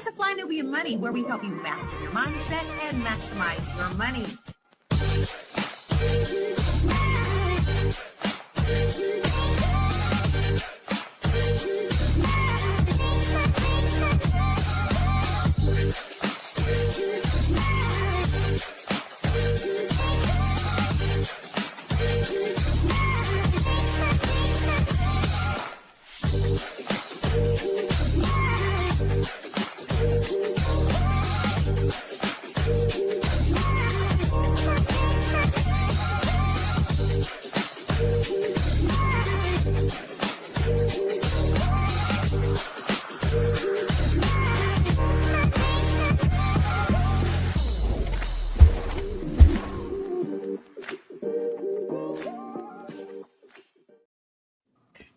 to Fly Nubian Money, where we help you master your mindset and maximize your money.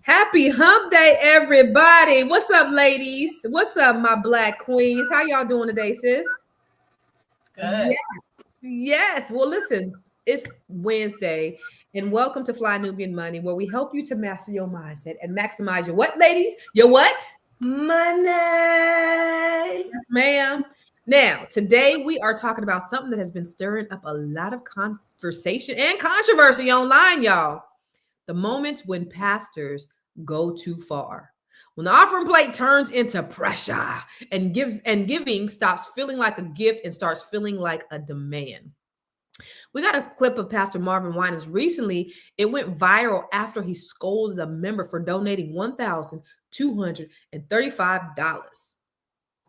Happy hump day, everybody. What's up, ladies? What's up, my black queens? How y'all doing today, sis? Good. Yes. Well, listen, it's Wednesday, and welcome to Fly Nubian Money, where we help you to master your mindset and maximize your what, ladies? Your what? Money. Yes, ma'am. Now, today we are talking about something that has been stirring up a lot of conversation and controversy online, y'all. The moments when pastors go too far. When the offering plate turns into pressure and giving stops feeling like a gift and starts feeling like a demand. We got a clip of Pastor Marvin Winans recently. It went viral after he scolded a member for donating $1,235.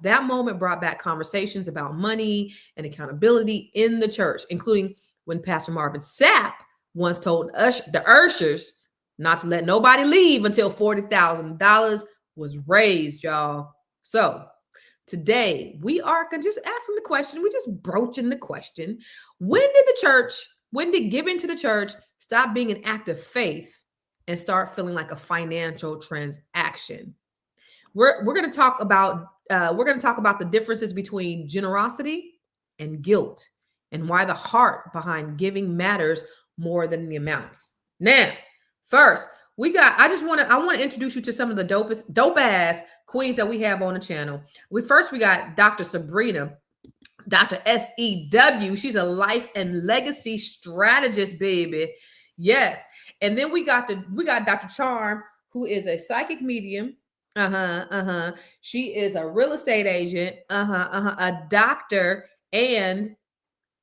That moment brought back conversations about money and accountability in the church, including when Pastor Marvin Sapp once told the ushers not to let nobody leave until $40,000 was raised, y'all. So today we are just asking the question, we just broaching the question, when did giving to the church stop being an act of faith and start feeling like a financial transaction? We're going to talk about the differences between generosity and guilt and why the heart behind giving matters more than the amounts. Now, first, I want to introduce you to some of the dope ass queens that we have on the channel. We got Dr. Sabrina, Dr. SEW. She's a life and legacy strategist, baby. Yes. And then we got Dr. Charm, who is a psychic medium. She is a real estate agent. A doctor, and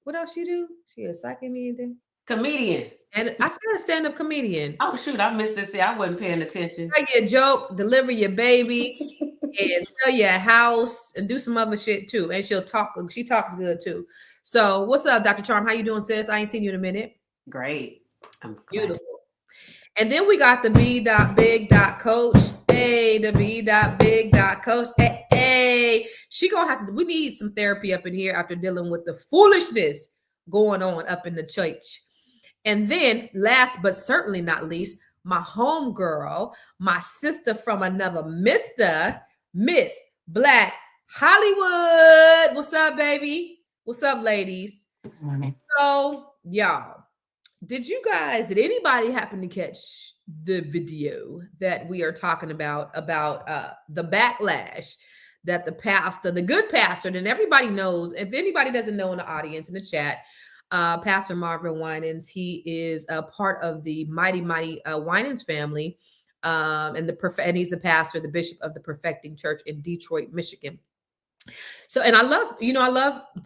what else she do? She a psychic medium. Comedian. And I said a stand-up comedian. Oh, shoot. I missed this. I wasn't paying attention. Tell you a joke, deliver your baby, and sell you a house, and do some other shit too. And she talks good too. So what's up, Dr. Charm? How you doing, sis? I ain't seen you in a minute. Great. I'm beautiful. And then we got the B.Big.Coach. Hey, the B.Big.Coach. Hey. We need some therapy up in here after dealing with the foolishness going on up in the church. And then last but certainly not least, my homegirl, my sister from another Miss Black Hollywood. What's up, baby? What's up, ladies? Good morning. So, y'all, did anybody happen to catch the video that we are talking about the backlash that the good pastor, and everybody knows, if anybody doesn't know in the audience, in the chat, Pastor Marvin Winans, he is a part of the mighty Winans family, and he's the pastor, the bishop of the Perfecting Church in Detroit, Michigan. So, and I love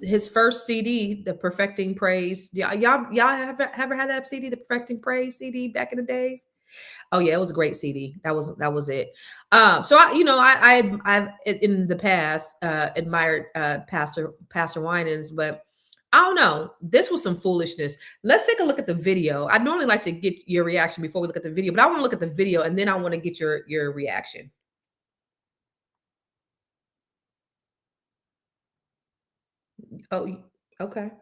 his first CD, the Perfecting Praise. Y'all ever had that CD, the Perfecting Praise CD back in the days? Oh yeah, it was a great CD. That was it. So I've in the past admired Pastor Winans, but I don't know. This was some foolishness. Let's take a look at the video. I normally like to get your reaction before we look at the video, but I want to look at the video and then I want to get your reaction. Oh, okay.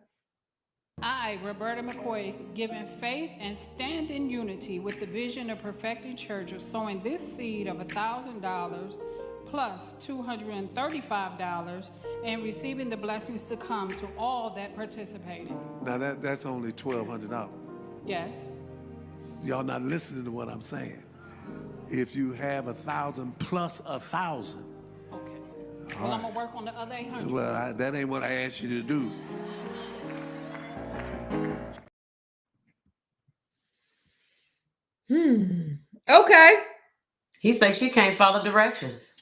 I, Roberta McCoy, given faith and stand in unity with the vision of Perfecting Church of sowing this seed of $1,000 plus $235 and receiving the blessings to come to all that participated. Now that's only $1,200. Yes. Y'all not listening to what I'm saying. If you have 1,000 plus 1,000, Okay. Well, I'm gonna work on the other 800. Well, that ain't what I asked you to do. Okay. He said she can't follow directions.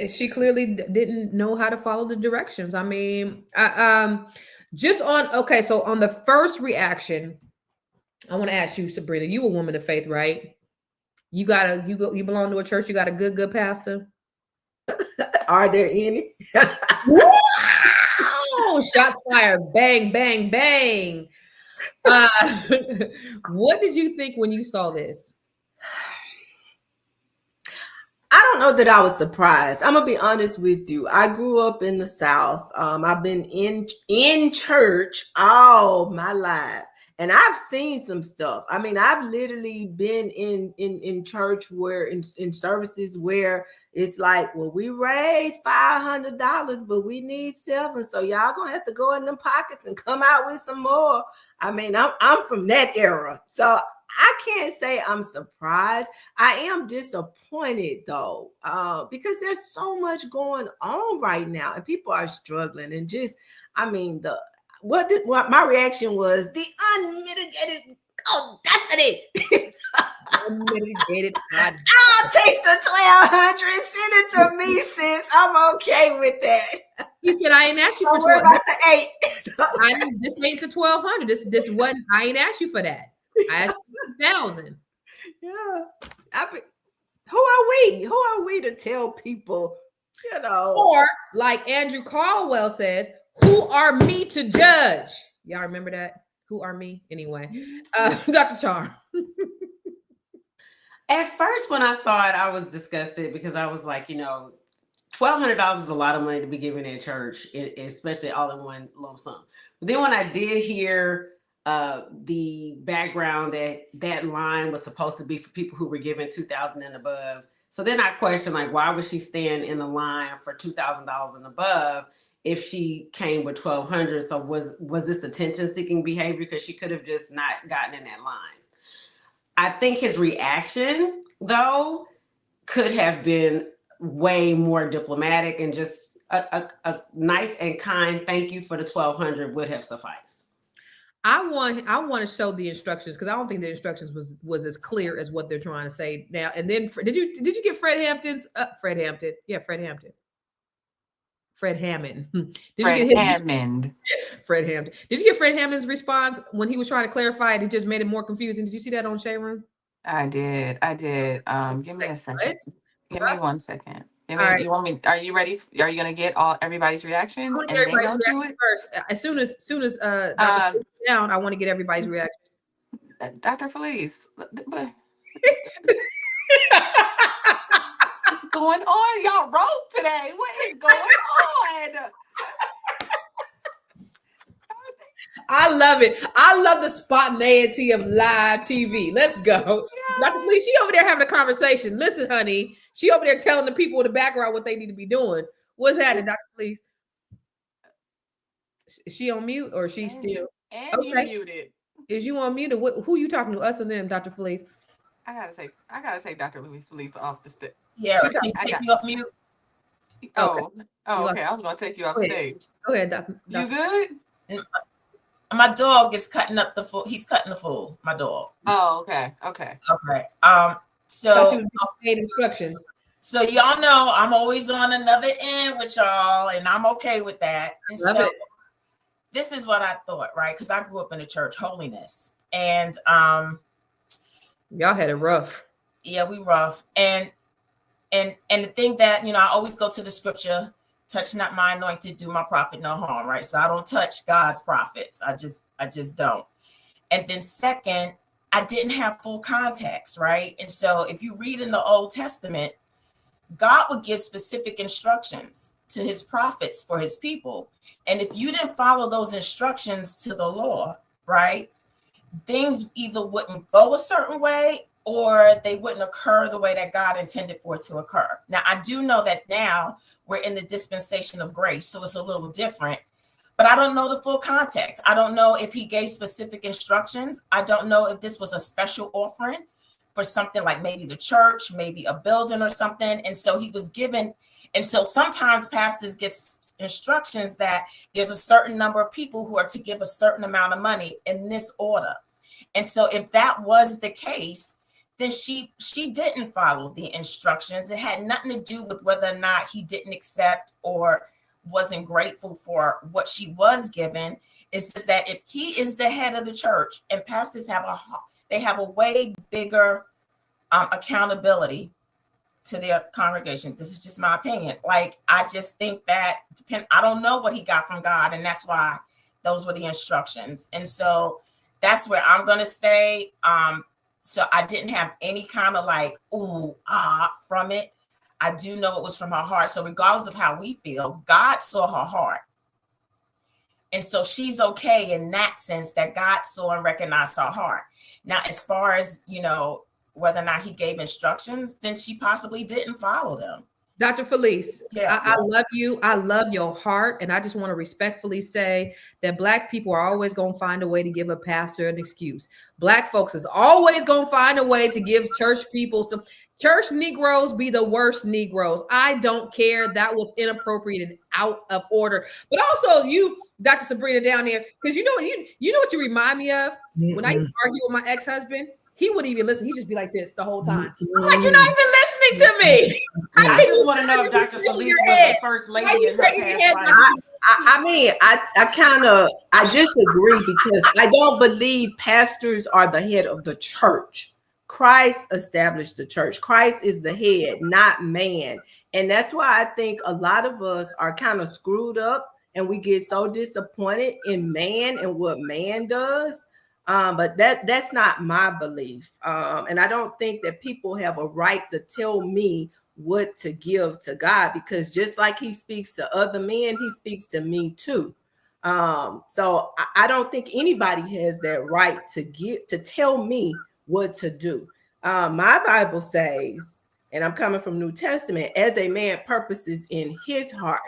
She clearly didn't know how to follow the directions. I mean, just on okay. So on the first reaction, I want to ask you, Sabrina. You a woman of faith, right? You belong to a church. You got a good pastor. Are there any? Wow! Shots fired! Bang! Bang! Bang! What did you think when you saw this? I don't know that I was surprised. I'm gonna be honest with you. I grew up in the South. I've been in church all my life, and I've seen some stuff. I mean, I've literally been in church where in services where it's like, well, we raised $500, but we need $7, so y'all gonna have to go in them pockets and come out with some more. I mean, I'm from that era, so I can't say I'm surprised. I am disappointed though, because there's so much going on right now, and people are struggling. And just, I mean, what my reaction was the unmitigated audacity. Unmitigated. I'll take the 1,200. Send it to me, sis. I'm okay with that. He said, "I ain't asked you for 12. About the 8. This ain't the 1,200. This wasn't. I ain't asked you for that. I asked you for 1,000." Yeah. Who are we? Who are we to tell people, you know? Or like Andrew Caldwell says, "Who are me to judge?" Y'all remember that? Who are me? Anyway, Dr. Charm. At first, when I saw it, I was disgusted because I was like, $1,200 is a lot of money to be given at church, especially all in one lump sum. But then when I did hear the background that line was supposed to be for people who were given $2,000 and above, so then I questioned, like, why would she stand in the line for $2,000 and above if she came with $1,200? So was this attention-seeking behavior? Because she could have just not gotten in that line. I think his reaction, though, could have been way more diplomatic, and just a nice and kind thank you for the $1,200 would have sufficed. I want to show the instructions, because I don't think the instructions was as clear as what they're trying to say now. And then did you get Fred Hampton's Fred Hampton? Yeah, Fred Hampton. Fred Hammond. Fred Hammond. Fred Hampton. Did you get Fred Hammond's response when he was trying to clarify it? He just made it more confusing. Did you see that on Shade Room? I did. Give me a second. Give me 1 second. Right. You want me? Are you ready? Are you gonna get everybody's reactions and then go to it first? As soon as Dr. down, I want to get everybody's reaction. Dr. Felice. What's going on? Y'all wrote today. What is going on? I love it. I love the spontaneity of live TV. Let's go. Yeah. Dr. Felice, she over there having a conversation. Listen, honey, she over there telling the people in the background what they need to be doing. What's happening, Dr. Felice? Is she on mute or is she still? And okay. You muted. Is you on mute? Who you talking to? Us and them, Dr. Felice? I gotta say Dr. Felice off the stage. Yeah, can you take me off mute? Oh, okay. I was gonna take you off stage. Go ahead, Doctor. You good? My dog is cutting up the food. He's cutting the food. My dog. Oh, okay. Okay. So paid instructions. So y'all know I'm always on another end with y'all, and I'm okay with that. And Love it. This is what I thought, right? Because I grew up in the church, holiness, and y'all had it rough. Yeah, we rough, and the thing that I always go to the scripture. Touch not my anointed, do my prophet no harm, right? So I don't touch God's prophets. I just don't. And then second, I didn't have full context, right? And so if you read in the Old Testament, God would give specific instructions to his prophets for his people. And if you didn't follow those instructions to the law, right, things either wouldn't go a certain way or they wouldn't occur the way that God intended for it to occur. Now, I do know that now we're in the dispensation of grace, so it's a little different, but I don't know the full context. I don't know if he gave specific instructions. I don't know if this was a special offering for something like maybe the church, maybe a building or something. And so he was given, and so sometimes pastors get instructions that there's a certain number of people who are to give a certain amount of money in this order. And so if that was the case, then she didn't follow the instructions. It had nothing to do with whether or not he didn't accept or wasn't grateful for what she was given. It's just that if he is the head of the church, and pastors have a way bigger accountability to their congregation. This is just my opinion. Like, I just think that I don't know what he got from God, and that's why those were the instructions. And so that's where I'm going to stay. So I didn't have any kind of like, ooh, from it. I do know it was from her heart. So regardless of how we feel, God saw her heart. And so she's okay in that sense, that God saw and recognized her heart. Now, as far as, you know, whether or not he gave instructions, then she possibly didn't follow them. Dr. Felice, I love you. I love your heart. And I just want to respectfully say that Black people are always going to find a way to give a pastor an excuse. Black folks is always going to find a way to give church people some. Church Negroes be the worst Negroes. I don't care. That was inappropriate and out of order. But also you, Dr. Sabrina, down there, because you know what you remind me of? When I used to argue with my ex-husband, he wouldn't even listen. He'd just be like this the whole time. I'm like, you're not even listening to me. I just want to know if Dr. Felice was the first lady in her past life. I mean, I disagree, because I don't believe pastors are the head of the church. Christ established the church. Christ is the head, not man. And that's why I think a lot of us are kind of screwed up, and we get so disappointed in man and what man does. But that's not my belief. And I don't think that people have a right to tell me what to give to God, because just like he speaks to other men, he speaks to me too. So I don't think anybody has that right to tell me what to do. My Bible says, and I'm coming from New Testament, as a man purposes in his heart,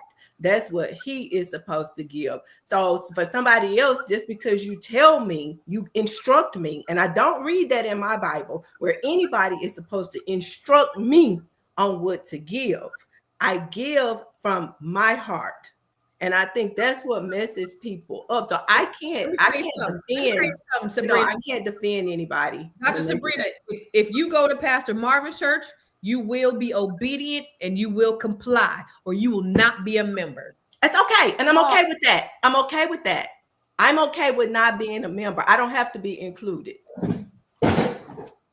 that's what he is supposed to give. So for somebody else, just because you tell me, you instruct me, and I don't read that in my Bible where anybody is supposed to instruct me on what to give. I give from my heart. And I think that's what messes people up. So I can't defend anybody. Dr. Sabrina, if you go to Pastor Marvin's church, you will be obedient and you will comply, or you will not be a member. That's okay. And I'm okay with that. I'm okay with that. I'm okay with not being a member. I don't have to be included.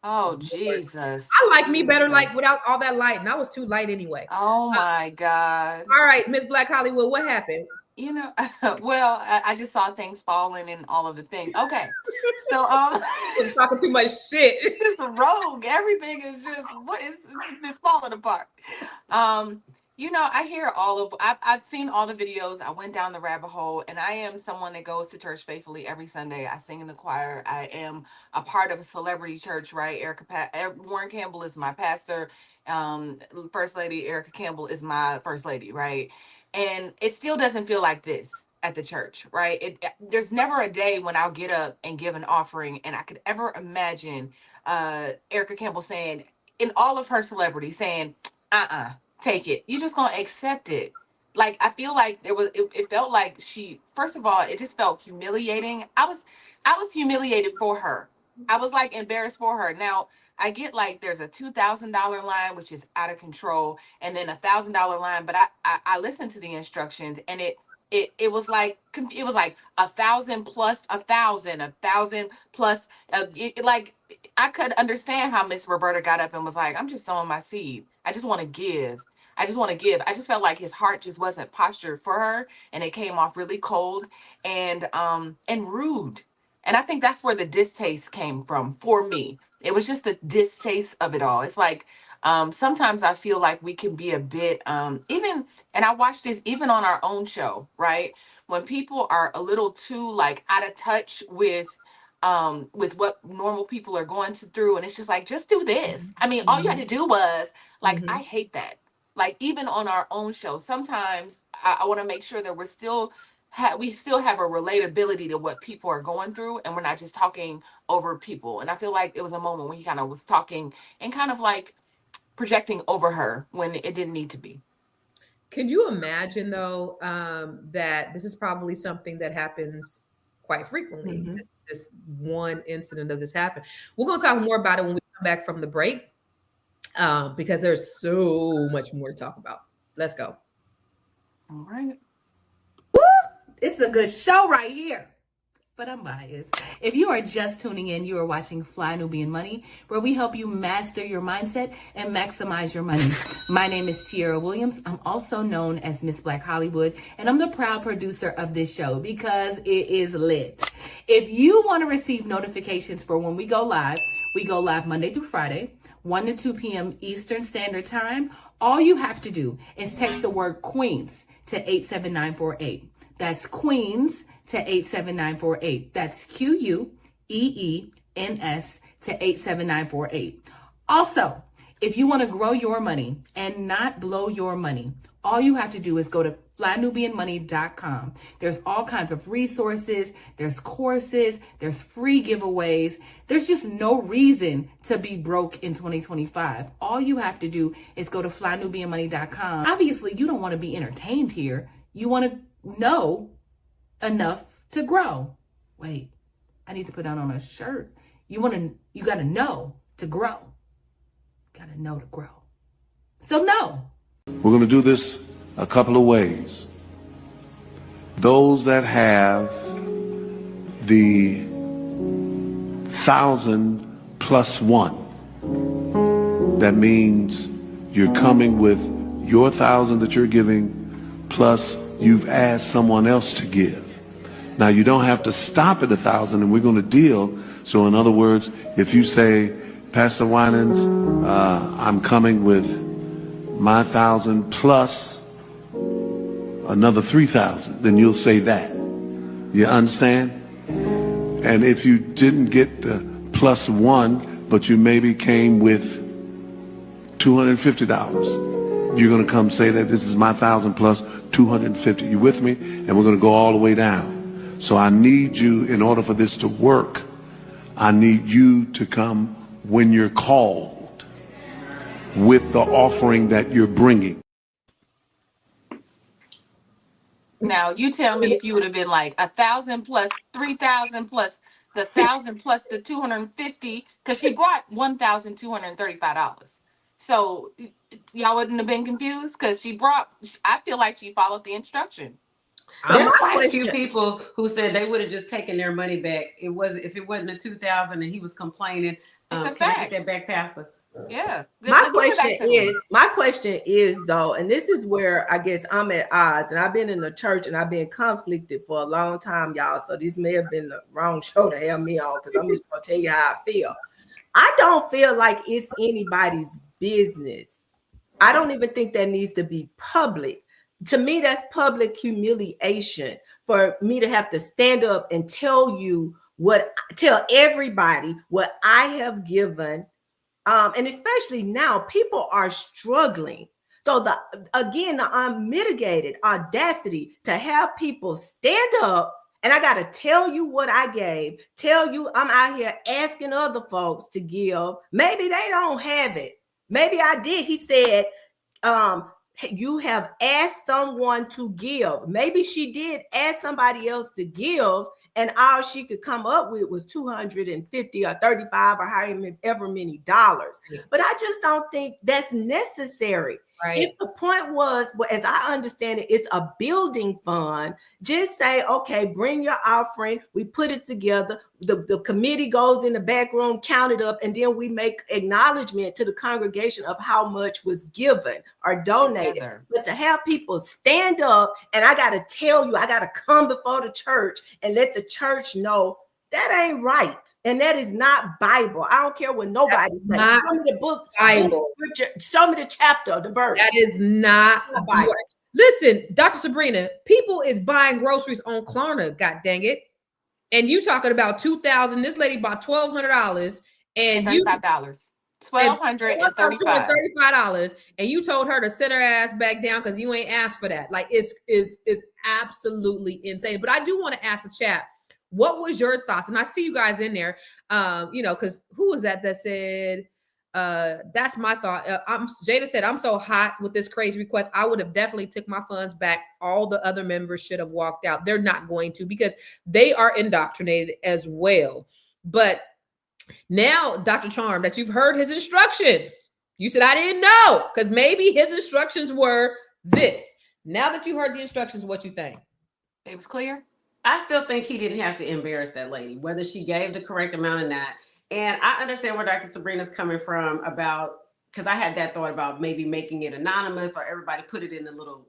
Oh, Jesus. I like me better like without all that light, and I was too light anyway. Oh my God. All right, Miss Black Hollywood, what happened? You know, well, I just saw things falling and all of the things. Okay. So talking too much shit. Just rogue. Everything is just it's falling apart. You know, I hear I've seen all the videos. I went down the rabbit hole, and I am someone that goes to church faithfully every Sunday. I sing in the choir. I am a part of a celebrity church, right? Warren Campbell is my pastor. First Lady Erica Campbell is my first lady, right? And it still doesn't feel like this at the church, right? There's never a day when I'll get up and give an offering, and I could ever imagine Erica Campbell saying, in all of her celebrity, saying, take it. You're just gonna accept it. Like, I feel like it felt like she, first of all, it just felt humiliating. I was humiliated for her. I was like embarrassed for her. Now, I get like there's a $2,000 line, which is out of control, and then $1,000 line. But I listened to the instructions, and it was like 1,000 plus 1,000, 1,000 plus. Like, I could understand how Miss Roberta got up and was like, I'm just sowing my seed. I just want to give. I just felt like his heart just wasn't postured for her, and it came off really cold and rude. And I think that's where the distaste came from for me. It was just the distaste of it all. It's like sometimes I feel like we can be a bit even, and I watch this even on our own show, right? When people are a little too like out of touch with what normal people are going through, and it's just like, just do this. I mean, all you had to do was like, I hate that. Like, even on our own show, sometimes I want to make sure that we're still we still have a relatability to what people are going through, and we're not just talking over people. And I feel like it was a moment when he kind of was talking and kind of like projecting over her when it didn't need to be. Can you imagine though, that this is probably something that happens quite frequently? Mhm. Just one incident of this happened. We're going to talk more about it when we come back from the break, because there's so much more to talk about. Let's go. All right. It's a good show right here. But I'm biased. If you are just tuning in, you are watching Fly Nubian Money, where we help you master your mindset and maximize your money. My name is Tiara Williams. I'm also known as Miss Black Hollywood, and I'm the proud producer of this show because it is lit. If you want to receive notifications for when we go live Monday through Friday, 1 to 2 p.m. Eastern Standard Time. All you have to do is text the word Queens to 87948. That's Queens to 87948. That's QUEENS to 87948. Also, if you want to grow your money and not blow your money, all you have to do is go to flynubianmoney.com. There's all kinds of resources, there's courses, there's free giveaways. There's just no reason to be broke in 2025. All you have to do is go to flynubianmoney.com. Obviously, you don't want to be entertained here. You want to know enough to grow. Wait, I need to put that on a shirt. You got to know to grow. Got to know to grow. So no. We're going to do this a couple of ways. Those that have the 1,000 plus 1, that means you're coming with your 1,000 that you're giving, plus you've asked someone else to give. Now, you don't have to stop at 1,000, and we're going to deal. So in other words, if you say, Pastor Winans, I'm coming with my 1,000 plus another 3,000, then you'll say that. You understand? And if you didn't get the plus 1, but you maybe came with $250, you're going to come say that this is my 1,000 plus 250. You with me? And we're going to go all the way down. So I need you, in order for this to work, I need you to come when you're called with the offering that you're bringing. Now you tell me if you would have been like 1,000 plus 3,000 plus the 1,000 plus the 250, because she brought $1,235. So y'all wouldn't have been confused because I feel like she followed the instruction. There are quite a few people who said they would have just taken their money back. If it wasn't a 2,000 and he was complaining. It's a can fact. I get that back, Pastor? Yeah. My question is though, and this is where I guess I'm at odds, and I've been in the church and I've been conflicted for a long time, y'all. So this may have been the wrong show to have me on, because I'm just gonna tell you how I feel. I don't feel like it's anybody's business. I don't even think that needs to be public. To me, that's public humiliation for me to have to stand up and tell everybody what I have given. And especially now, people are struggling. So the unmitigated audacity to have people stand up, and I got to tell you what I gave, tell you I'm out here asking other folks to give. Maybe they don't have it. Maybe I did. He said, you have asked someone to give. Maybe she did ask somebody else to give, and all she could come up with was $250 or $35 or however many dollars. But I just don't think that's necessary. Right. If the point was, well, as I understand it, it's a building fund, just say, okay, bring your offering. We put it together. The committee goes in the back room, count it up, and then we make acknowledgement to the congregation of how much was given or donated. Together. But to have people stand up, and I got to tell you, I got to come before the church and let the church know, that ain't right. And that is not Bible. I don't care what nobody says. Show me the book, Bible. Show me the chapter, the verse. That is not Bible. Listen, Dr. Sabrina, people is buying groceries on Klarna, god dang it. And you talking about $2,000. This lady bought $1,200 and $35. $1,235. And you told her to sit her ass back down because you ain't asked for that. Like it's absolutely insane. But I do want to ask the chat, what was your thoughts? And I see you guys in there, because who was that said, that's my thought. Jada said, I'm so hot with this crazy request. I would have definitely took my funds back. All the other members should have walked out. They're not going to because they are indoctrinated as well. But now, Dr. Charm, that you've heard his instructions, you said, I didn't know, because maybe his instructions were this. Now that you heard the instructions, what you think? It was clear. I still think he didn't have to embarrass that lady, whether she gave the correct amount or not. And I understand where Dr. Sabrina's coming from about, because I had that thought about maybe making it anonymous or everybody put it in the little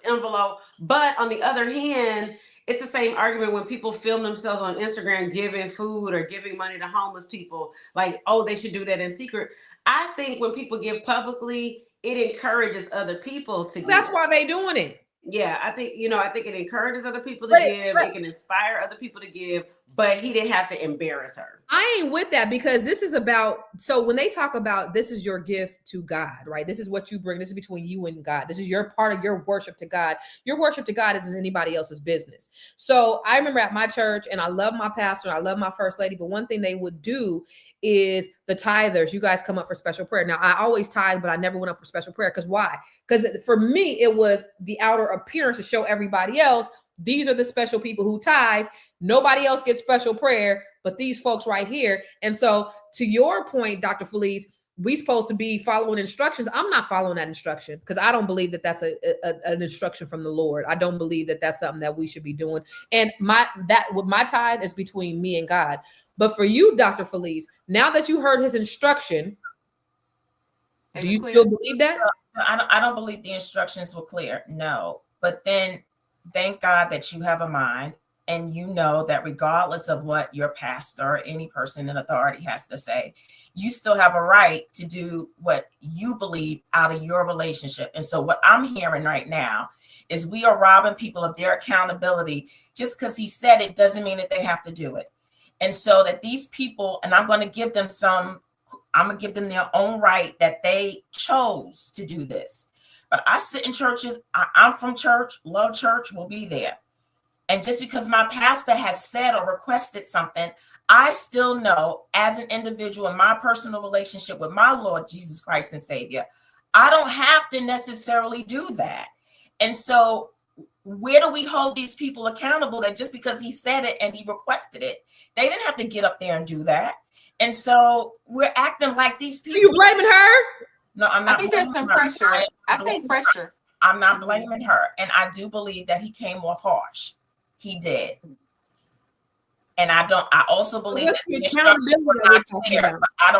envelope. But on the other hand, it's the same argument when people film themselves on Instagram giving food or giving money to homeless people, like, oh, they should do that in secret. I think when people give publicly, it encourages other people to give. That's why they doing it. Yeah, I think it encourages other people to give. It can inspire other people to give, but he didn't have to embarrass her. I ain't with that because this is about, so when they talk about this is your gift to God, right? This is what you bring. This is between you and God. This is your part of your worship to God. Your worship to God isn't anybody else's business. So I remember at my church, and I love my pastor, I love my first lady, but one thing they would do is the tithers. You guys come up for special prayer. Now, I always tithe, but I never went up for special prayer. Because why? Because for me, it was the outer appearance to show everybody else, these are the special people who tithe. Nobody else gets special prayer, but these folks right here. And so to your point, Dr. Felice, we supposed to be following instructions. I'm not following that instruction because I don't believe that that's an instruction from the Lord. I don't believe that that's something that we should be doing. And my tithe is between me and God. But for you, Dr. Felice, now that you heard his instruction, do you still believe that? So I don't believe the instructions were clear. No. But then thank God that you have a mind and you know that regardless of what your pastor or any person in authority has to say, you still have a right to do what you believe out of your relationship. And so what I'm hearing right now is we are robbing people of their accountability. Just because he said it doesn't mean that they have to do it. And so that these people, and I'm going to give them their own right that they chose to do this. But I sit in churches, I'm from church, love church, will be there. And just because my pastor has said or requested something, I still know as an individual in my personal relationship with my Lord Jesus Christ and Savior, I don't have to necessarily do that. And so where do we hold these people accountable that just because he said it and he requested it, they didn't have to get up there and do that? And so we're acting like these people. Are you blaming her? No, I'm not. I think there's some pressure. I think pressure. I'm not blaming her. And I do believe that he came off harsh. He did. And I also believe that the instructions were not clear, but I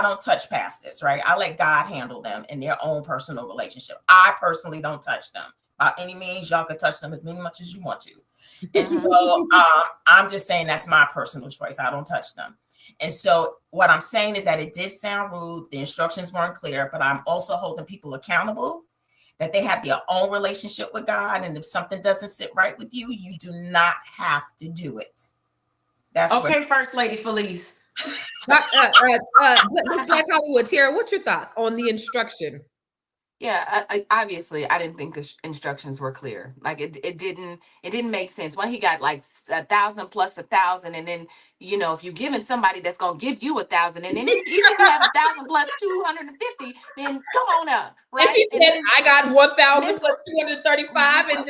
don't touch pastors, right? I let God handle them in their own personal relationship. I personally don't touch them. By any means, y'all can touch them as much as you want to. And so I'm just saying that's my personal choice. I don't touch them. And so what I'm saying is that it did sound rude. The instructions weren't clear, but I'm also holding people accountable that they have their own relationship with God. And if something doesn't sit right with you, you do not have to do it. That's okay. First Lady Felice. Black Hollywood, Tara, what's your thoughts on the instruction? Yeah, obviously, I didn't think the instructions were clear. Like it didn't make sense. When he got like 1,000 plus 1,000, and then if you're giving somebody that's gonna give you 1,000, and then even if you have 1,000 plus 250, then come on up, right? And she said, "I got 1,000 plus 235," and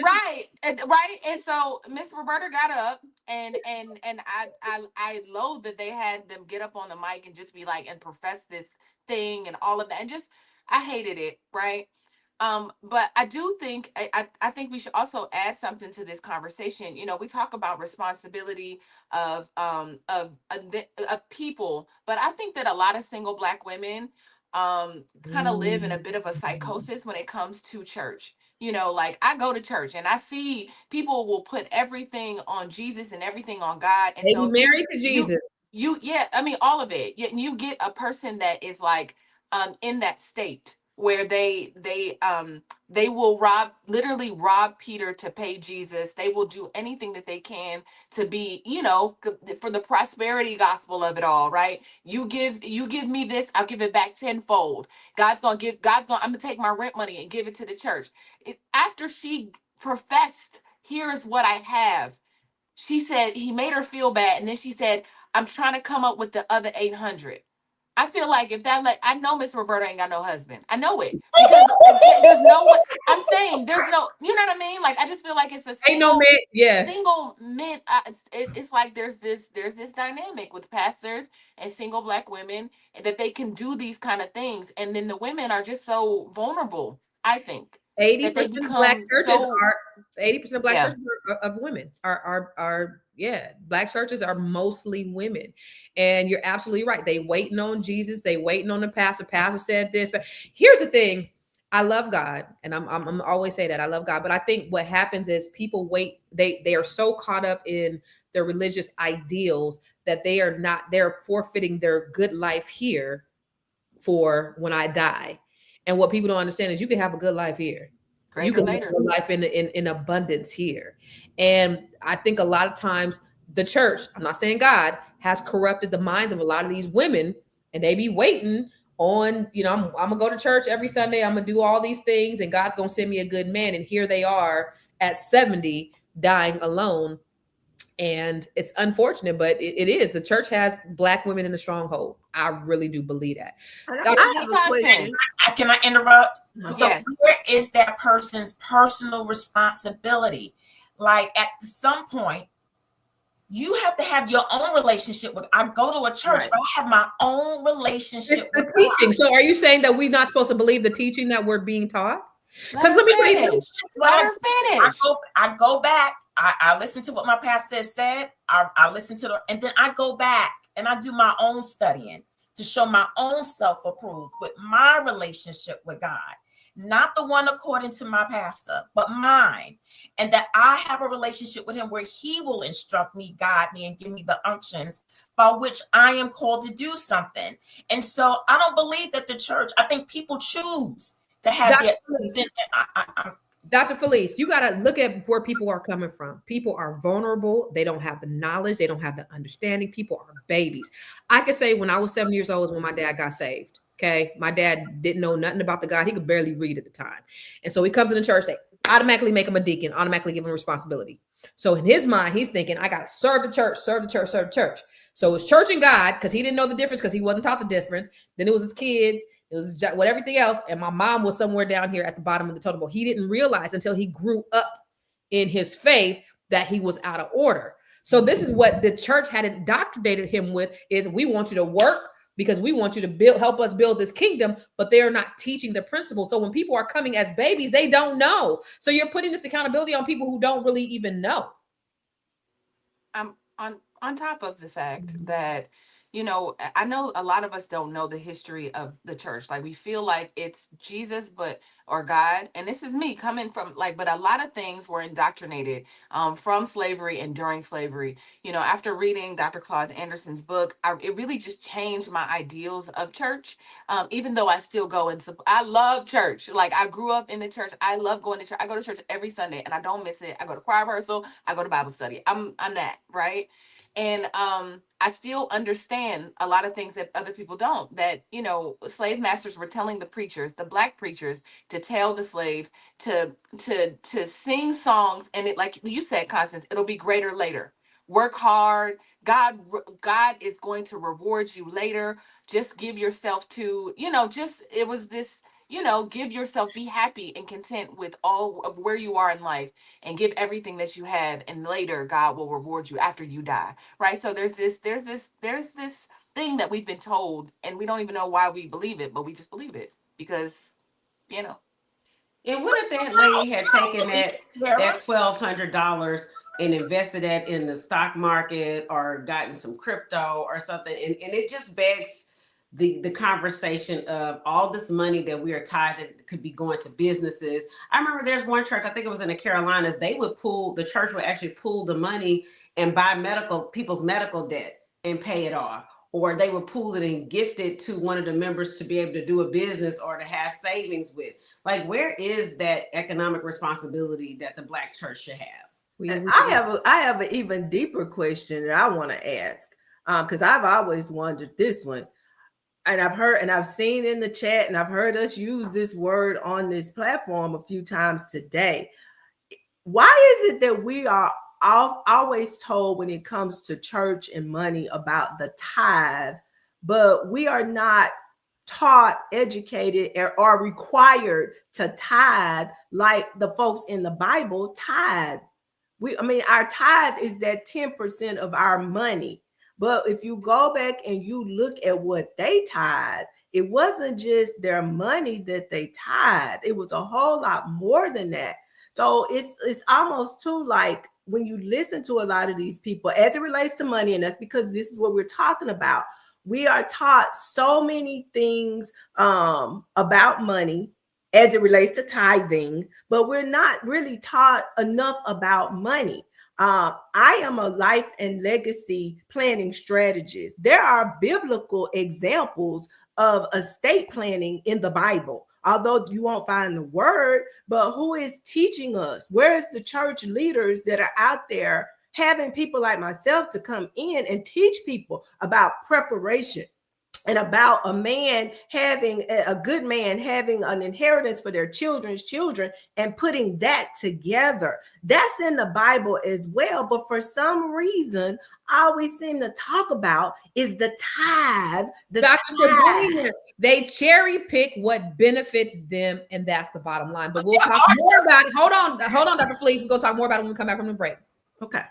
right. And so Miss Roberta got up, and I loathe that they had them get up on the mic and just be like and profess this thing and all of that, and just. I hated it, right? But I do think I think we should also add something to this conversation. We talk about responsibility of people, but I think that a lot of single Black women kind of live in a bit of a psychosis when it comes to church. Like I go to church and I see people will put everything on Jesus and everything on God, and they so be married to Jesus. I mean all of it. You get a person that is like in that state, where they will literally rob Peter to pay Jesus. They will do anything that they can to be, for the prosperity gospel of it all, right? You give me this, I'll give it back tenfold. I'm gonna take my rent money and give it to the church. After she professed, here's what I have, she said he made her feel bad, and then she said, I'm trying to come up with the other 800. I feel like if that, like, I know Miss Roberta ain't got no husband. I know it, because there's no way. I'm saying there's no, you know what I mean? Like, I just feel like it's a Ain't no man, yeah. single men. It's like there's this dynamic with pastors and single Black women, that they can do these kind of things, and then the women are just so vulnerable. I think 80% of Black churches are 80% of Black Yeah. churches of women are Black churches are mostly women. And you're absolutely right. They waiting on Jesus. They waiting on the pastor. Pastor said this, but here's the thing. I love God, and I'm always say that I love God. But I think what happens is people wait. They are so caught up in their religious ideals that they're forfeiting their good life here for when I die. And what people don't understand is you can have a good life here. You can live a life in abundance here. And I think a lot of times the church, I'm not saying God, has corrupted the minds of a lot of these women, and they be waiting on, I'm gonna go to church every Sunday, I'm gonna do all these things, and God's gonna send me a good man. And here they are at 70 dying alone. And it's unfortunate, but it is. The church has Black women in a stronghold. I really do believe that. I have a question. Can I interrupt? No. So where is that person's personal responsibility? Like, at some point, you have to have your own relationship with. I go to a church, Right. but I have my own relationship with the teaching. God. So are you saying that we're not supposed to believe the teaching that we're being taught? Because let me finish. Let her finish. I go back. I listen to what my pastor said. I listen to and then I go back and I do my own studying to show my own self-approved with my relationship with God, not the one according to my pastor, but mine. And that I have a relationship with him where he will instruct me, guide me, and give me the unctions by which I am called to do something. And so I don't believe that the church, I think people choose to have Dr. Felice, you got to look at where people are coming from. People are vulnerable. They don't have the knowledge. They don't have the understanding. People are babies. I could say when I was 7 years old is when my dad got saved. Okay. My dad didn't know nothing about the God. He could barely read at the time. And so he comes in the church, they automatically make him a deacon, automatically give him responsibility. So in his mind, he's thinking, I got to serve the church, serve the church, serve the church. So it's church and God, because he didn't know the difference, because he wasn't taught the difference. Then it was his kids. It was with everything else. And my mom was somewhere down here at the bottom of the totem pole. He didn't realize until he grew up in his faith that he was out of order. So this is what the church had indoctrinated him with, is we want you to work because we want you to help us build this kingdom, but they're not teaching the principles. So when people are coming as babies, they don't know. So you're putting this accountability on people who don't really even know. On top of the fact that, I know a lot of us don't know the history of the church. Like, we feel like it's Jesus, or God. And this is me coming from but a lot of things were indoctrinated from slavery and during slavery. After reading Dr. Claude Anderson's book, it really just changed my ideals of church. Even though I still go I love church. Like, I grew up in the church. I love going to church. I go to church every Sunday and I don't miss it. I go to choir rehearsal. I go to Bible study. I'm that, right? And I still understand a lot of things that other people don't, that, slave masters were telling the preachers, the Black preachers, to tell the slaves to sing songs. And it, like you said, Constance, it'll be greater later. Work hard. God is going to reward you later. Just give yourself to, it was this, give yourself, be happy and content with all of where you are in life, and give everything that you have, and later God will reward you after you die. Right. So there's this thing that we've been told, and we don't even know why we believe it, but we just believe it because, And what if that lady had taken that $1,200 and invested that in the stock market or gotten some crypto or something? And it just begs the conversation of all this money that we are tied that could be going to businesses. I remember there's one church, I think it was in the Carolinas, the church would actually pool the money and buy people's medical debt and pay it off. or they would pool it and gift it to one of the members to be able to do a business or to have savings with. Like, where is that economic responsibility that the Black church should have? I have an even deeper question that I want to ask, because I've always wondered this one, and I've seen in the chat, and I've heard us use this word on this platform a few times today. Why is it that we are always told when it comes to church and money about the tithe, but we are not taught, educated, or required to tithe like the folks in the Bible tithe? Our tithe is that 10% of our money. But if you go back and you look at what they tithe, it wasn't just their money that they tithe. It was a whole lot more than that. So it's almost too, like, when you listen to a lot of these people as it relates to money, and that's because this is what we're talking about. We are taught so many things about money as it relates to tithing, but we're not really taught enough about money. I am a life and legacy planning strategist. There are biblical examples of estate planning in the Bible, although you won't find the word. But who is teaching us? Where is the church leaders that are out there having people like myself to come in and teach people about preparation, and about a good man having an inheritance for their children's children and putting that together? That's in the Bible as well. But for some reason, all we seem to talk about is the tithe. They cherry pick what benefits them, and that's the bottom line. But we'll talk more about it. Hold on, Dr. Fleece. We'll go talk more about it when we come back from the break. Okay.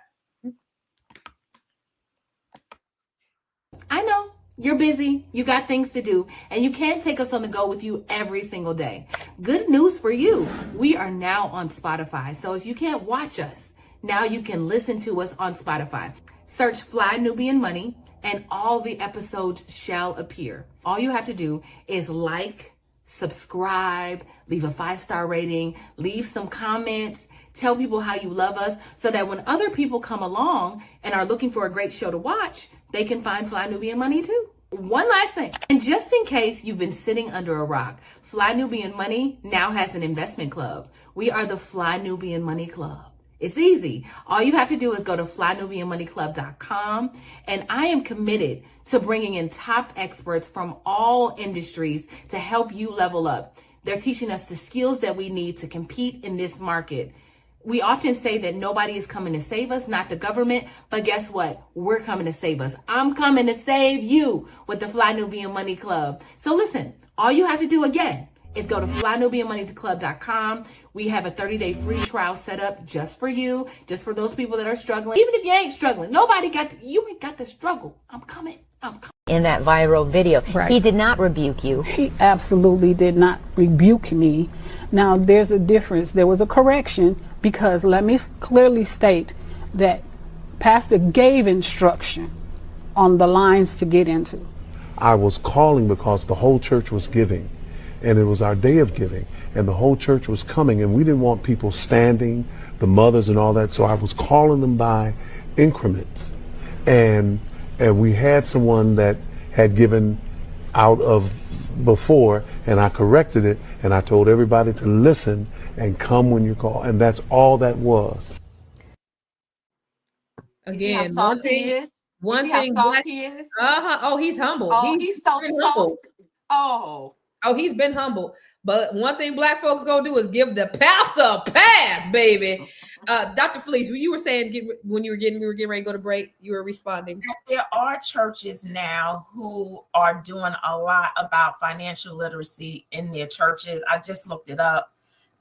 I know you're busy, you got things to do, and you can't take us on the go with you every single day. Good news for you. We are now on Spotify. So if you can't watch us, now you can listen to us on Spotify. Search Fly Nubian Money and all the episodes shall appear. All you have to do is like, subscribe, leave a 5-star rating, leave some comments, tell people how you love us, so that when other people come along and are looking for a great show to watch, they can find Fly Nubian Money too. One last thing, and just in case you've been sitting under a rock, Fly Nubian Money now has an investment club. We are the Fly Nubian Money Club. It's easy. All you have to do is go to flynubianmoneyclub.com, and I am committed to bringing in top experts from all industries to help you level up. They're teaching us the skills that we need to compete in this market. We often say that nobody is coming to save us, not the government, but guess what? We're coming to save us. I'm coming to save you with the Fly Nubian Money Club. So listen, all you have to do again is go to flynubianmoneyclub.com. We have a 30-day free trial set up just for you, just for those people that are struggling. Even if you ain't struggling, you ain't got to struggle. I'm coming. In that viral video, Right. He did not rebuke you. He absolutely did not rebuke me. Now, there's a difference. There was a correction, because let me clearly state that Pastor gave instruction on the lines to get into. I was calling because the whole church was giving, and it was our day of giving, and the whole church was coming, and we didn't want people standing, the mothers and all that, so I was calling them by increments. And we had someone that had given out of before, and I corrected it, and I told everybody to listen and come when you call, and that's all that was. Again, one thing Black is. Oh, he's humble. Oh, he's so humble. Oh, he's been humble. But one thing Black folks gonna do is give the pastor a pass, baby. Dr. Felice, you were saying we were getting ready to go to break, you were responding. There are churches now who are doing a lot about financial literacy in their churches. I just looked it up.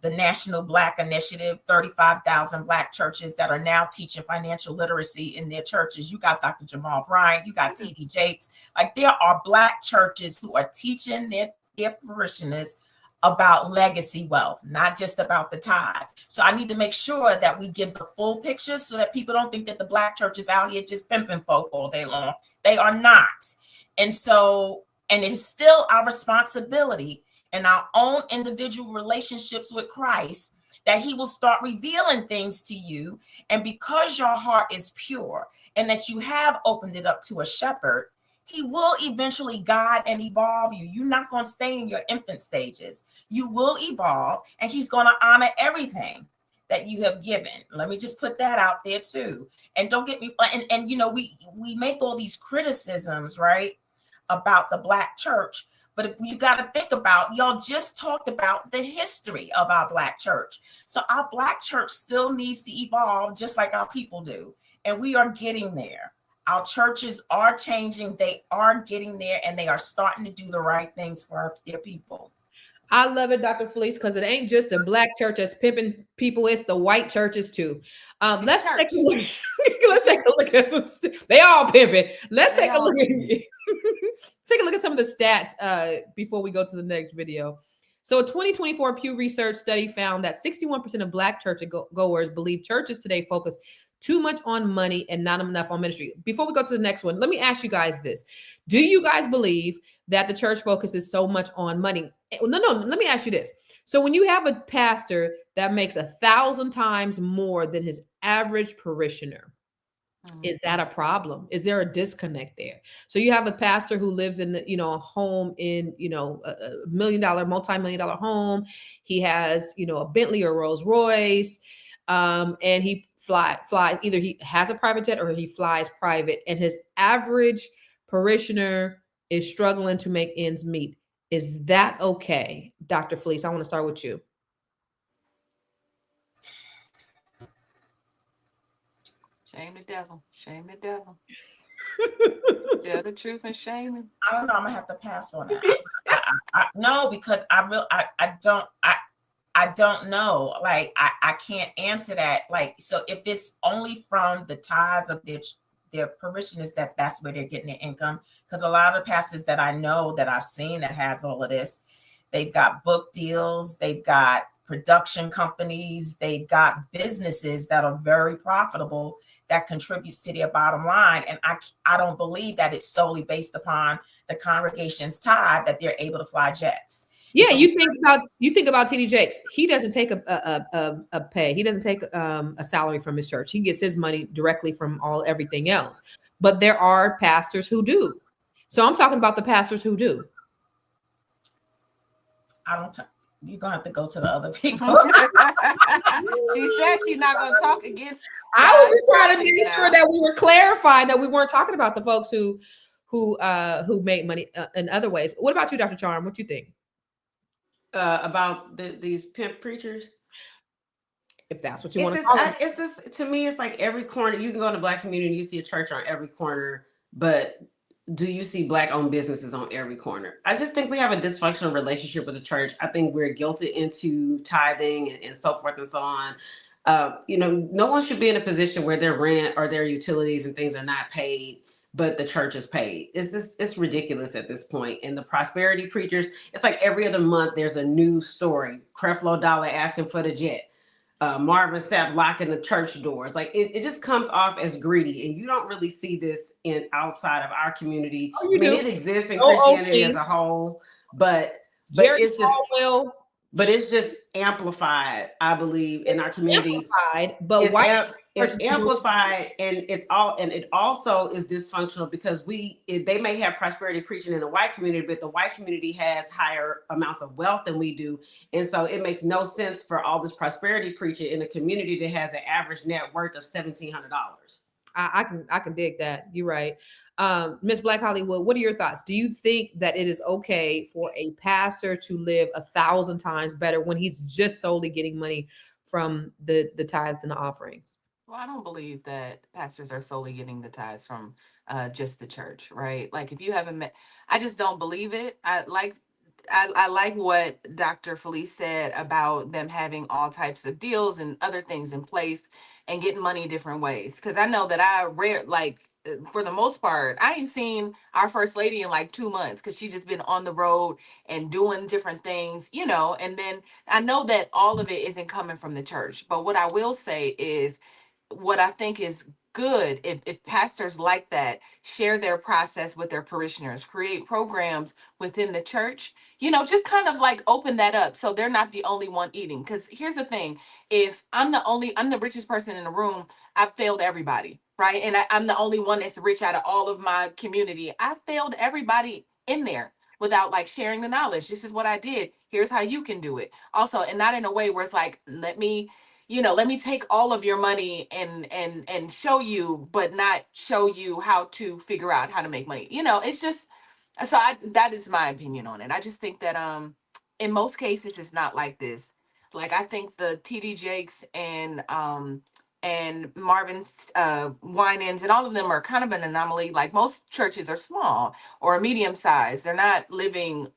The National Black Initiative, 35,000 Black churches that are now teaching financial literacy in their churches. You got Dr. Jamal Bryant, you got T.D. Jakes. Like, there are Black churches who are teaching their parishioners about legacy wealth, not just about the tithe. So I need to make sure that we give the full picture so that people don't think that the Black church is out here just pimping folk all day long. They are not. And it's still our responsibility in our own individual relationships with Christ that he will start revealing things to you. And because your heart is pure and that you have opened it up to a shepherd, He will eventually guide and evolve you. You're not going to stay in your infant stages. You will evolve, and he's going to honor everything that you have given. Let me just put that out there too. And don't get me, and you know, we make all these criticisms, right, about the Black church. But if you got to think about, y'all just talked about the history of our Black church. So our Black church still needs to evolve just like our people do. And we are getting there. Our churches are changing. They are getting there, and they are starting to do the right things for their people. I love it, Dr. Felice, because it ain't just a Black church that's pimping people; it's the white churches too. Let's take a look. Let's take a look at some. They all pimping. Let's take a look at take a look at some of the stats before we go to the next video. So, a 2024 Pew Research study found that 61% of Black church goers believe churches today focus too much on money and not enough on ministry. Before we go to the next one, let me ask you guys this. Do you guys believe that the church focuses so much on money? No, let me ask you this. So when you have a pastor that makes 1,000 times more than his average parishioner, is that a problem? Is there a disconnect there? So you have a pastor who lives in, a home in, a $1 million, multi-million-dollar home. He has, a Bentley or Rolls Royce, and he flies. Either he has a private jet or he flies private, and his average parishioner is struggling to make ends meet. Is that okay? Dr. Felice, I want to start with you. Shame the devil. Shame the devil. Tell the truth and shame him. I don't know. I'm gonna have to pass on that. No, because I don't know. Like I can't answer that. Like, so if it's only from the tithes of their parishioners, that's where they're getting their income. Because a lot of pastors that I know that I've seen that has all of this, they've got book deals, they've got production companies, they've got businesses that are very profitable that contributes to their bottom line. And I don't believe that it's solely based upon the congregation's tithe that they're able to fly jets. Yeah, so you think about TD Jakes. He doesn't take a pay. He doesn't take a salary from his church. He gets his money directly from everything else. But there are pastors who do. So I'm talking about the pastors who do. You're gonna have to go to the other people. She said she's not gonna talk against. I was just trying to make sure that we were clarifying that we weren't talking about the folks who make money in other ways. What about you, Dr. Charm? What do you think? About these pimp preachers? If that's what you want to call it. It's just, to me, it's like every corner. You can go in the Black community and you see a church on every corner, but do you see Black-owned businesses on every corner? I just think we have a dysfunctional relationship with the church. I think we're guilted into tithing and so forth and so on. No one should be in a position where their rent or their utilities and things are not paid, but the church is paid. It's ridiculous at this point. And the prosperity preachers, it's like every other month there's a new story. Creflo Dollar asking for the jet. Marvin Sapp locking the church doors. Like it just comes off as greedy, and you don't really see this outside of our community. Oh, you do. It exists in Christianity as a whole, but it's just but it's just amplified, I believe, in our community. Amplified, but it's amplified, and it also is dysfunctional because they may have prosperity preaching in the white community, but the white community has higher amounts of wealth than we do, and so it makes no sense for all this prosperity preaching in a community that has an average net worth of $1,700. I can dig that. You're right. Miss Black Hollywood, what are your thoughts? Do you think that it is okay for a pastor to live 1,000 times better when he's just solely getting money from the tithes and the offerings? Well, I don't believe that pastors are solely getting the tithes from just the church, right? Like if you haven't met, I just don't believe it. I like what Dr. Felice said about them having all types of deals and other things in place and getting money different ways. Because I know that for the most part, I ain't seen our first lady in like 2 months because she just been on the road and doing different things, and then I know that all of it isn't coming from the church. But what I will say is what I think is good if pastors like that share their process with their parishioners, create programs within the church, just kind of like open that up so they're not the only one eating. Because here's the thing, if I'm the richest person in the room, I've failed everybody. right? And I'm the only one that's rich out of all of my community. I failed everybody in there without like sharing the knowledge. This is what I did. Here's how you can do it. Also, and not in a way where it's like, let me take all of your money and show you, but not show you how to figure out how to make money. It's just that is my opinion on it. I just think that in most cases it's not like this. Like I think the TD Jakes and Marvin's Winans and all of them are kind of an anomaly. Like most churches are small or medium sized. They're not living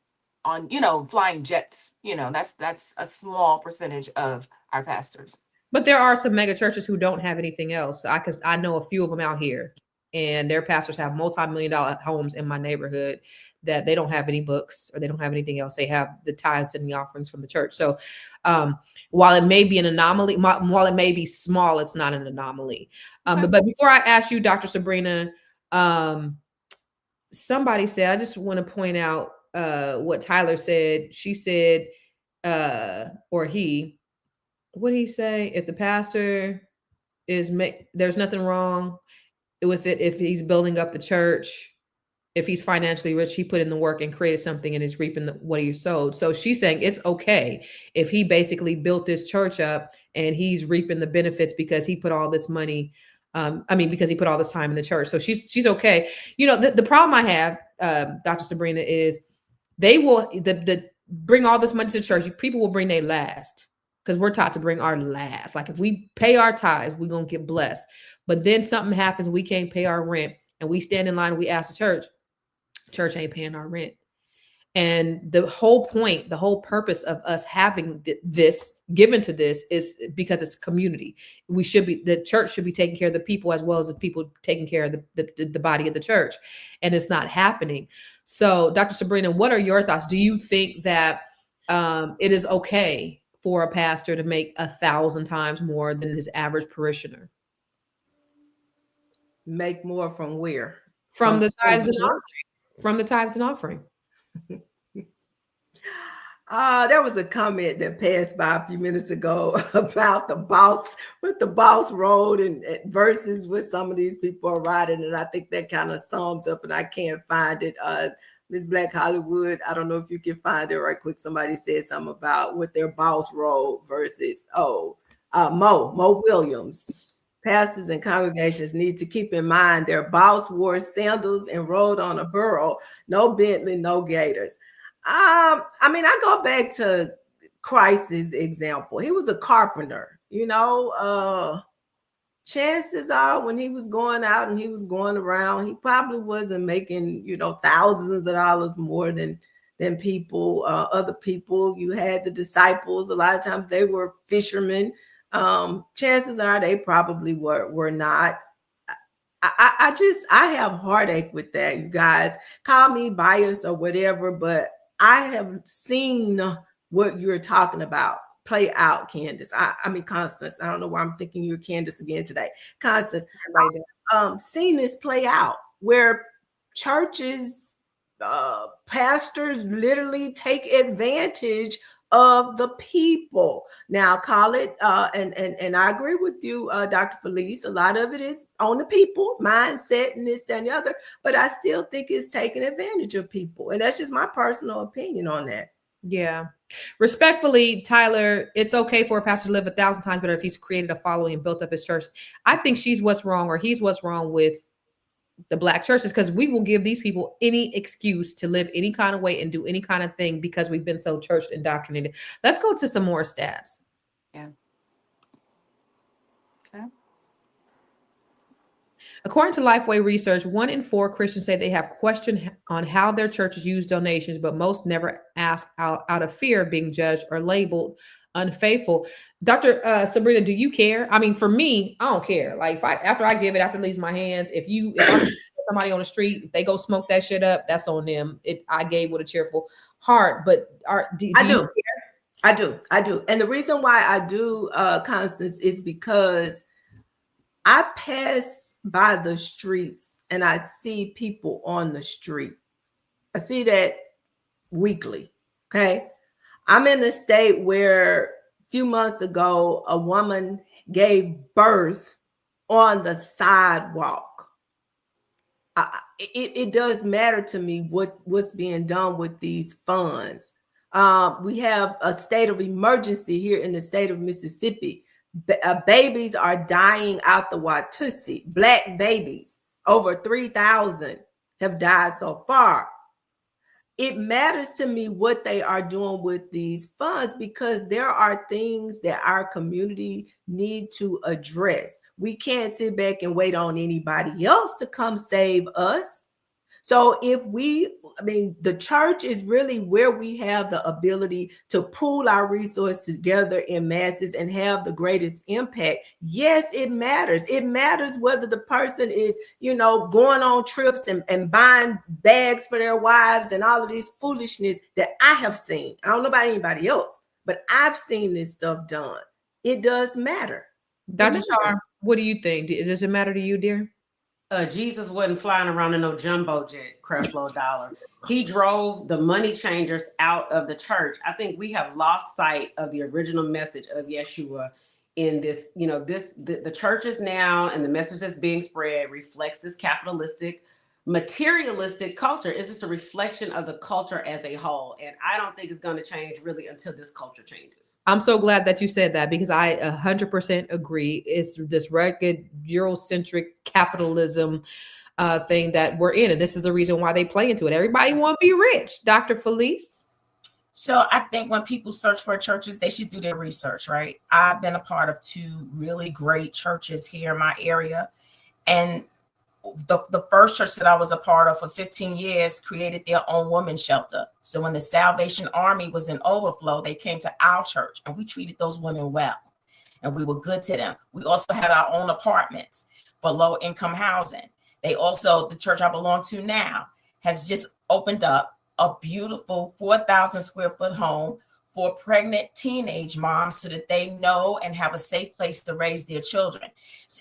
on, flying jets. That's a small percentage of our pastors. But there are some mega churches who don't have anything else. Because I know a few of them out here, and their pastors have multi-million-dollar homes in my neighborhood that they don't have any books or they don't have anything else. They have the tithes and the offerings from the church. So while it may be an anomaly, while it may be small, it's not an anomaly. But before I ask you, Dr. Sabrina, somebody said, I just want to point out what Tyler said. She said, or he, what did he say? If the pastor there's nothing wrong with it if he's building up the church. If he's financially rich, he put in the work and created something and is reaping what he sowed. So she's saying it's okay if he basically built this church up and he's reaping the benefits because he put all this money. Because he put all this time in the church. So she's okay. The problem I have, Dr. Sabrina, is they will bring all this money to the church. People will bring their last because we're taught to bring our last. Like if we pay our tithes, we're going to get blessed. But then something happens, we can't pay our rent and we stand in line and we ask the church ain't paying our rent. And the whole point, the whole purpose of us having this given to this is because it's community. The church should be taking care of the people as well as the people taking care of the body of the church. And it's not happening. So Dr. Sabrina, what are your thoughts? Do you think that it is okay for a pastor to make 1,000 times more than his average parishioner? Make more from where? From the tithes and offering. From the tithes and offering. There was a comment that passed by a few minutes ago about the boss road and versus what some of these people are riding. And I think that kind of sums up, and I can't find it. Miss Black Hollywood, I don't know if you can find it right quick. Somebody said something about what their boss rode versus, Mo Williams. Pastors and congregations need to keep in mind their boss wore sandals and rode on a burro, no Bentley, no Gators. I go back to Christ's example. He was a carpenter, chances are when he was going out and he was going around, he probably wasn't making, thousands of dollars more than people, other people. You had the disciples. A lot of times they were fishermen. Chances are they probably were not. I have heartache with that, you guys. Call me biased or whatever, but I have seen what you're talking about play out, Candace. Constance. I don't know why I'm thinking you're Candace again today. Constance, seen this play out where churches, pastors literally take advantage of the people. Now call it, and I agree with you, Dr. Felice. A lot of it is on the people, mindset and this, that, and the other, but I still think it's taking advantage of people. And that's just my personal opinion on that. Yeah. Respectfully, Tyler, it's okay for a pastor to live 1,000 times better if he's created a following and built up his church. I think she's what's wrong, or he's what's wrong with the Black churches, because we will give these people any excuse to live any kind of way and do any kind of thing because we've been so church indoctrinated. Let's go to some more stats. Yeah. Okay. According to Lifeway research, 1 in 4 Christians say they have question on how their churches use donations, but most never ask out of fear of being judged or labeled unfaithful. Dr. Sabrina, do you care? For me, I don't care. Like after I give it, after it leaves my hands, if I'm somebody on the street, if they go smoke that shit up, that's on them. I gave with a cheerful heart, but I do. And the reason why I do, Constance, is because I pass by the streets and I see people on the street. I see that weekly. Okay. I'm in a state where a few months ago, a woman gave birth on the sidewalk. It does matter to me what's being done with these funds. We have a state of emergency here in the state of Mississippi. Babies are dying out the Watusi. Black babies, over 3,000 have died so far. It matters to me what they are doing with these funds, because there are things that our community need to address. We can't sit back and wait on anybody else to come save us. So the church is really where we have the ability to pool our resources together in masses and have the greatest impact. Yes, it matters. It matters whether the person is, going on trips and buying bags for their wives and all of this foolishness that I have seen. I don't know about anybody else, but I've seen this stuff done. It does matter. Dr. Shar, what do you think? Does it matter to you, dear? Jesus wasn't flying around in no jumbo jet, Creflo Dollar. He drove the money changers out of the church. I think we have lost sight of the original message of Yeshua in this. The churches now, and the message that's being spread reflects this capitalistic, materialistic culture. It's just a reflection of the culture as a whole. And I don't think it's going to change really until this culture changes. I'm so glad that you said that, because I 100% agree. It's this rugged Eurocentric capitalism thing that we're in. And this is the reason why they play into it. Everybody want to be rich. Dr. Felice? So I think when people search for churches, they should do their research, right? I've been a part of 2 really great churches here in my area. And the first church that I was a part of for 15 years created their own women's shelter. So when the Salvation Army was in overflow, they came to our church and we treated those women well. And we were good to them. We also had our own apartments for low income housing. The church I belong to now has just opened up a beautiful 4,000 square foot home for pregnant teenage moms so that they know and have a safe place to raise their children.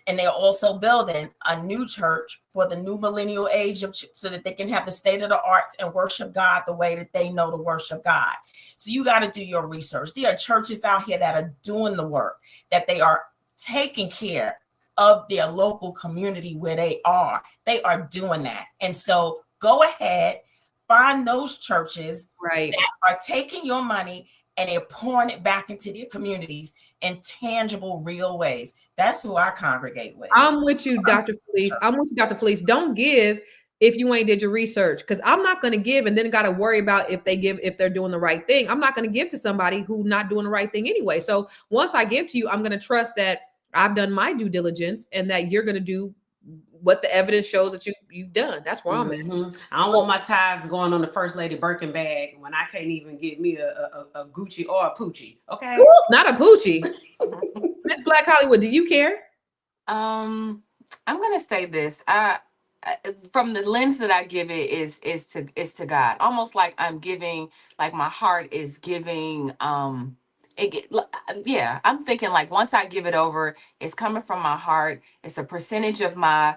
And they're also building a new church for the new millennial age so that they can have the state of the arts and worship God the way that they know to worship God. So you got to do your research. There are churches out here that are doing the work, that they are taking care of their local community where they are. They are doing that. And so go ahead, find those churches that are taking your money and they're pouring it back into their communities in tangible, real ways. That's who I congregate with. I'm with you, Dr. Felice. Don't give if you ain't did your research, because I'm not going to give and then got to worry about if they're doing the right thing. I'm not going to give to somebody who's not doing the right thing anyway. So once I give to you, I'm going to trust that I've done my due diligence and that you're going to do what the evidence shows that you've done. That's where I'm at. I don't want my tithes going on the First Lady Birkin bag when I can't even get me a Gucci or a Poochie. Okay. Ooh, not a Poochie. Miss Black Hollywood, do you care? I'm gonna say this. From the lens that I give it is to God. Almost like I'm giving, like my heart is giving. I'm thinking like once I give it over, it's coming from my heart. It's a percentage of my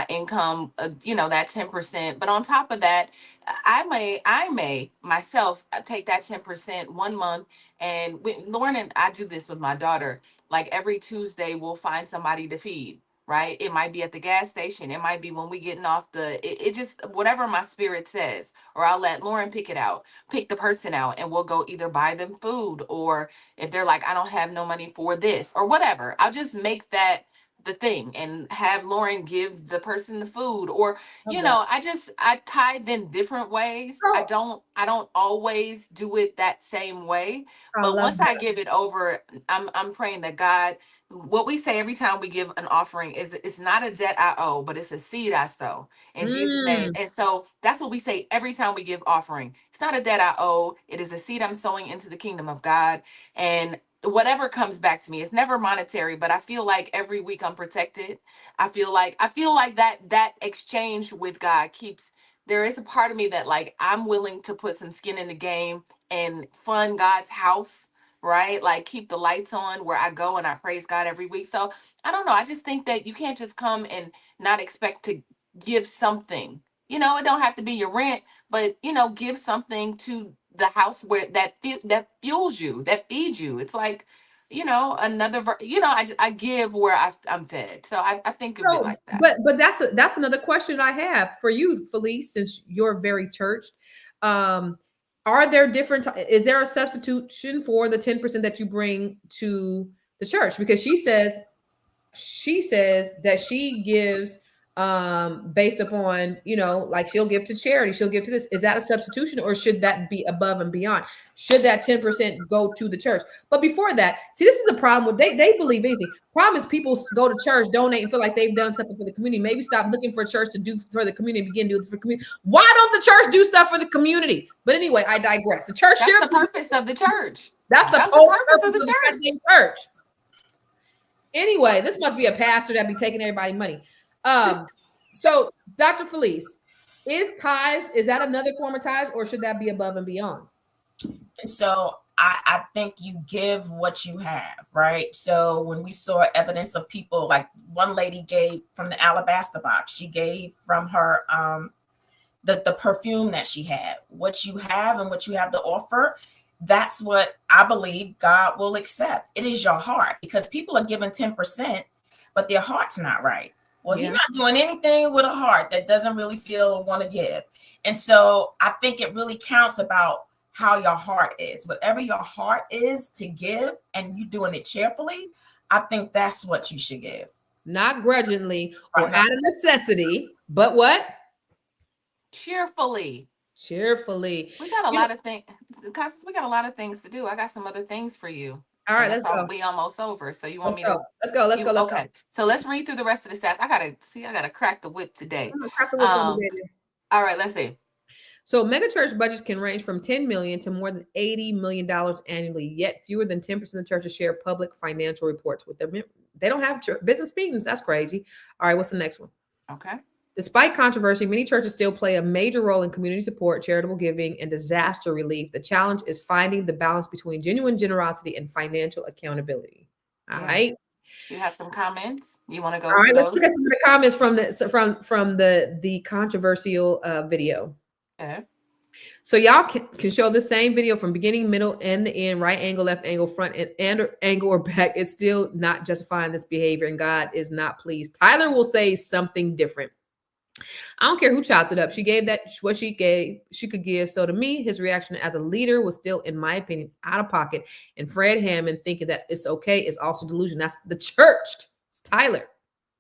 income, that 10%. But on top of that, I may myself take that 10% one month. And Lauren and I do this with my daughter. Like every Tuesday, we'll find somebody to feed. Right? It might be at the gas station. It might be when we getting off it just whatever my spirit says, or I'll let Lauren pick the person out, and we'll go either buy them food, or if they're like, I don't have no money for this or whatever, I'll just make that the thing and have Lauren give the person the food, or I tithe in different ways. I don't always do it that same way, but once I give it over, I'm praying that God, what we say every time we give an offering is it's not a debt I owe, but it's a seed I sow in Jesus' name. And so that's what we say every time we give offering. It's not a debt I owe. It is a seed I'm sowing into the kingdom of God. And whatever comes back to me, it's never monetary, but I feel like every week I'm protected. I feel like that exchange with God there is a part of me that like I'm willing to put some skin in the game and fund God's house, right? Like keep the lights on where I go and I praise God every week. So I don't know. I just think that you can't just come and not expect to give something. It don't have to be your rent, but give something to the house where that fuels you, that feeds you. It's like another, I give where I'm fed. So I think of it like that. But that's another question I have for you, Felice, since you're very churched. Are there is there a substitution for the 10% that you bring to the church? Because she says that she gives based upon, like she'll give to charity, she'll give to this. Is that a substitution, or should that be above and beyond? Should that 10% go to the church? But before that, see, this is the problem with they believe anything. Problem is people go to church, donate, and feel like they've done something for the community. Maybe stop looking for a church to do for the community and begin to do it for the community. Why don't the church do stuff for the community? But anyway, I digress. The church, that's the purpose of the church. That's the purpose of the church. Anyway, this must be a pastor that be taking everybody money. So Dr. Felice, is that another form of tithes, or should that be above and beyond? So I think you give what you have, right? So when we saw evidence of people, like one lady gave from the alabaster box, she gave from her the perfume that she had. What you have and what you have to offer, that's what I believe God will accept. It is your heart, because people are giving 10%, but their heart's not right. Well, He's not doing anything with a heart that doesn't really feel or want to give. And so I think it really counts about how your heart is. Whatever your heart is to give, and you doing it cheerfully, I think that's what you should give. Not grudgingly or out of necessity, but what? Cheerfully. We got a lot of things. We got a lot of things to do. I got some other things for you. All right, let's go. We almost over. So you want me to? Let's go. Let's go. Okay. So let's read through the rest of the stats. I gotta crack the whip today. Crack the whip all right, let's see. So megachurch budgets can range from $10 million to more than $80 million annually, yet fewer than 10% of the churches share public financial reports with their members. They don't have business meetings. That's crazy. All right, what's the next one? Okay. Despite controversy, many churches still play a major role in community support, charitable giving, and disaster relief. The challenge is finding the balance between genuine generosity and financial accountability. All right. You have some comments? You want to go? All right, let's look at some of the comments from the controversial video. Okay. So y'all can show the same video from beginning, middle, and the end, right angle, left angle, front and angle, or back. It's still not justifying this behavior, and God is not pleased. Tyler will say something different. I don't care who chopped it up. She gave that what she could give. So to me, his reaction as a leader was still, in my opinion, out of pocket. And Fred Hammond thinking that it's okay is also delusion. That's the church. It's Tyler.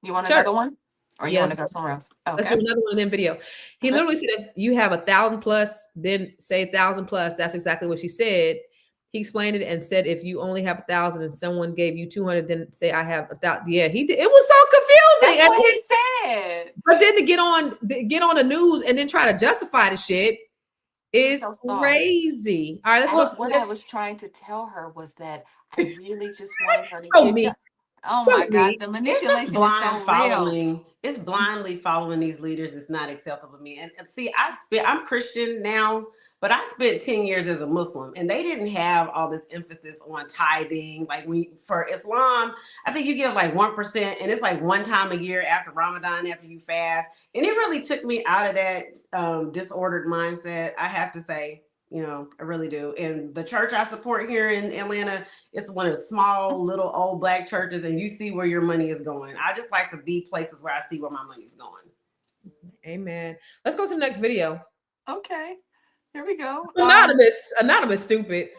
You want another one? Or you want to go somewhere else? Okay. Let's do another one in the video. He literally said, if you have 1,000 plus, then say 1,000 plus. That's exactly what she said. He explained it and said, if you only have 1,000 and someone gave you 200, then say I have 1,000. Yeah, he did. It was so confusing. That's what he said. But then to get on the news and then try to justify the shit is crazy. All right, let's go. What I was trying to tell her was that I really just wanted her to me. Oh my God, the manipulation is so real. It's blindly following these leaders. It's not acceptable to me. And see, I'm Christian now, but I spent 10 years as a Muslim, and they didn't have all this emphasis on tithing. Like for Islam, I think you give like 1%, and it's like one time a year after Ramadan, after you fast. And it really took me out of that disordered mindset, I have to say. I really do. And the church I support here in Atlanta, it's one of the small, little old Black churches, and you see where your money is going. I just like to be places where I see where my money's going. Amen. Let's go to the next video. Okay. Here we go. Anonymous, stupid.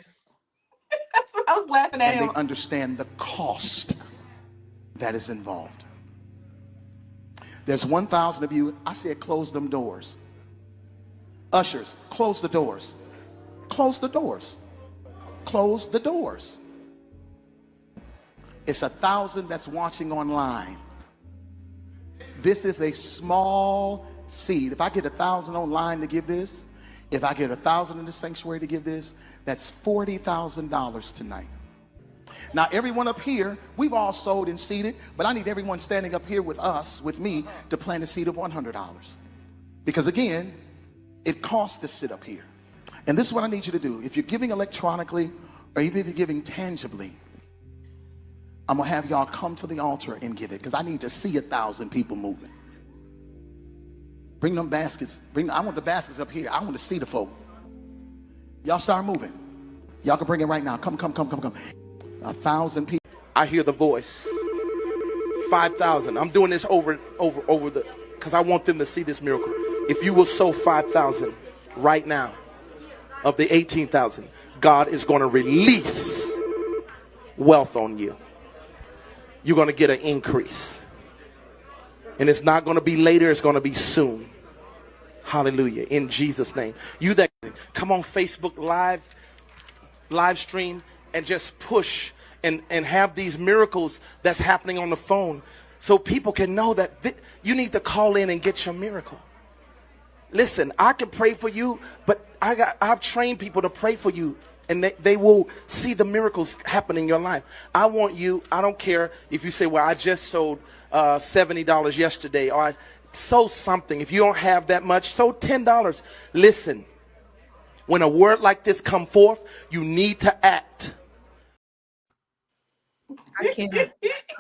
I was laughing at him. And they understand the cost that is involved. There's 1,000 of you. I said, close them doors. Ushers, close the doors. Close the doors. Close the doors. It's 1,000 that's watching online. This is a small seed. If I get 1,000 online to give this, if I get 1,000 in the sanctuary to give this, that's $40,000 tonight. Now, everyone up here, we've all sowed and seeded, but I need everyone standing up here with us, with me, to plant a seed of $100. Because again, it costs to sit up here. And this is what I need you to do. If you're giving electronically, or even if you're giving tangibly, I'm gonna have y'all come to the altar and give it, because I need to see 1,000 people moving. Bring them baskets. I want the baskets up here. I want to see the folk. Y'all start moving. Y'all can bring it right now. Come. 1,000 people. I hear the voice. 5,000. I'm doing this over the, because I want them to see this miracle. If you will sow 5,000 right now of the 18,000, God is going to release wealth on you. You're going to get an increase. And it's not going to be later, it's going to be soon. Hallelujah. In Jesus' name. You that come on Facebook live stream and just push and have these miracles that's happening on the phone so people can know that you need to call in and get your miracle. Listen, I can pray for you, but I've trained people to pray for you, and they will see the miracles happen in your life. I want you, I don't care if you say, well, I just sold $70 yesterday, or I sow something. If you don't have that much, sow $10. Listen, when a word like this come forth, you need to act. I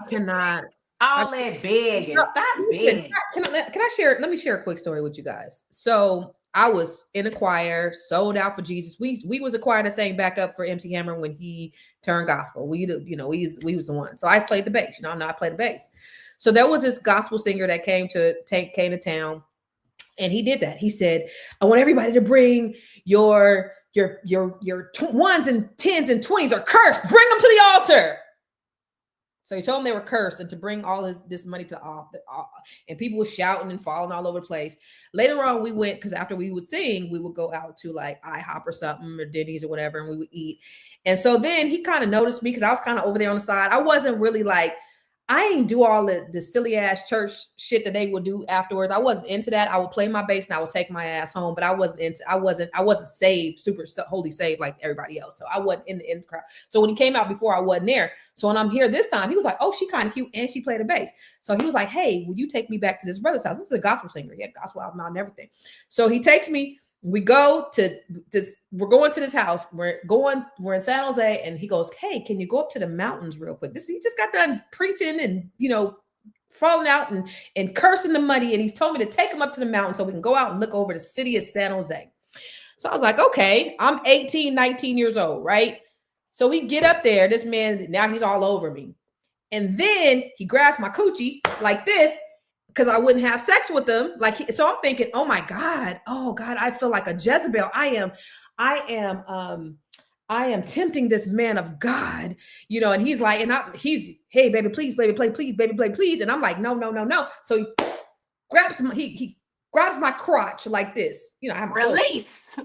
cannot. All that begging. Stop begging. Can I share? Let me share a quick story with you guys. So I was in a choir, sold out for Jesus. We was a choir that sang back up for MC Hammer when he turned gospel. We was the one. So I played the bass. I played the bass. So there was this gospel singer that came to town, and he did that. He said, "I want everybody to bring your ones and tens and 20s are cursed. Bring them to the altar." So he told them they were cursed and to bring all this money to the altar. And people were shouting and falling all over the place. Later on, we went, because after we would sing, we would go out to like IHOP or something, or Denny's or whatever, and we would eat. And so then he kind of noticed me because I was kind of over there on the side. I wasn't really like, I ain't do all the silly ass church shit that they would do afterwards. I wasn't into that. I would play my bass and I would take my ass home, but I wasn't saved, super holy saved like everybody else. So I wasn't in the crowd. So when he came out before, I wasn't there. So when I'm here this time, he was like, "Oh, she kind of cute and she played the bass." So he was like, "Hey, will you take me back to this brother's house?" This is a gospel singer. He had gospel album out and everything. So he takes me. We go to this, we're going to this house. We're in San Jose, and he goes, "Hey, can you go up to the mountains real quick?" He just got done preaching and, falling out and cursing the money. And he's told me to take him up to the mountain so we can go out and look over the city of San Jose. So I was like, okay, I'm 18, 19 years old, right? So we get up there. This man, now he's all over me. And then he grabs my coochie like this, because I wouldn't have sex with them. So I'm thinking, oh God, I feel like a Jezebel. I am tempting this man of God, and he's like, hey, baby, please, baby, play, please, baby, play, please. And I'm like, no. So he grabs my crotch like this, I have my Release.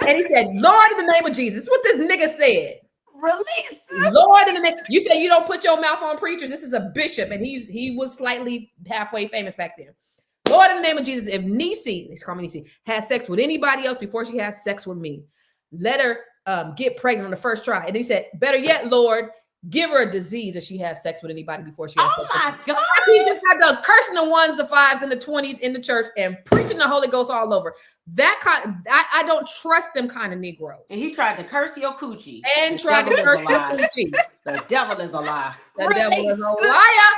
And he said, "Lord, in the name of Jesus." That's what this nigga said. Release. Lord, in the name. You say you don't put your mouth on preachers. This is a bishop, and he was slightly halfway famous back then. Lord, in the name of Jesus, if Nisi, let's call me Nisi, has sex with anybody else before she has sex with me, let her get pregnant on the first try. And he said, better yet, Lord, give her a disease if she has sex with anybody before she has sex with me. Oh my God. He just got done cursing the ones, the fives, and the 20s in the church and preaching the Holy Ghost all over. I don't trust them kind of Negroes. And he tried to curse your coochie. And tried to curse your coochie. The devil is a lie. The devil is a liar.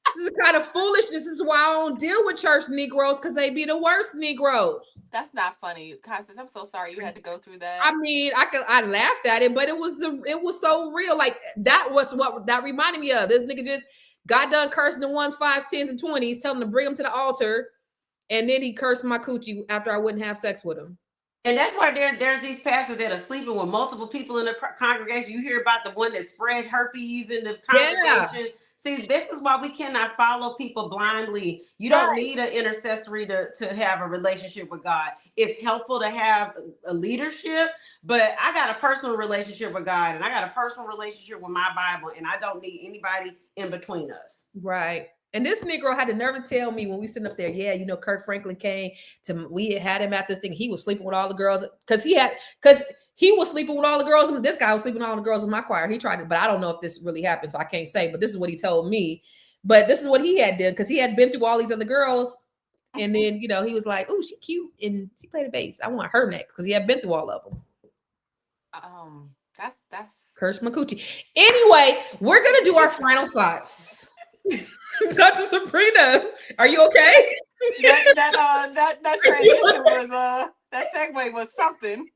This is the kind of foolishness. This is why I don't deal with church Negroes, because they be the worst Negroes. That's not funny, Constance. I'm so sorry you had to go through that. I mean, I laughed at it, but it was so real. Like, that was what that reminded me of. This nigga just got done cursing the ones, 5s, 10s, and 20s, telling them to bring them to the altar, and then he cursed my coochie after I wouldn't have sex with him. And that's why there's these pastors that are sleeping with multiple people in the congregation. You hear about the one that spread herpes in the congregation. Yeah. See, this is why we cannot follow people blindly. You don't need an intercessory to have a relationship with God. It's helpful to have a leadership, but I got a personal relationship with God, and I got a personal relationship with my Bible, and I don't need anybody in between us. Right. And this Negro had the nerve to tell me when we sitting up there, Kirk Franklin came we had him at this thing. He was sleeping with all the girls because he was sleeping with all the girls. This guy was sleeping with all the girls in my choir. He tried it, but I don't know if this really happened, so I can't say. But this is what he told me. But this is what he had done, because he had been through all these other girls. And then, he was like, "Oh, she cute and she played the bass. I want her next," because he had been through all of them. That's Curse my coochie. Anyway, we're gonna do our final thoughts. Dr. Sabrina, are you okay? That transition was that segue was something.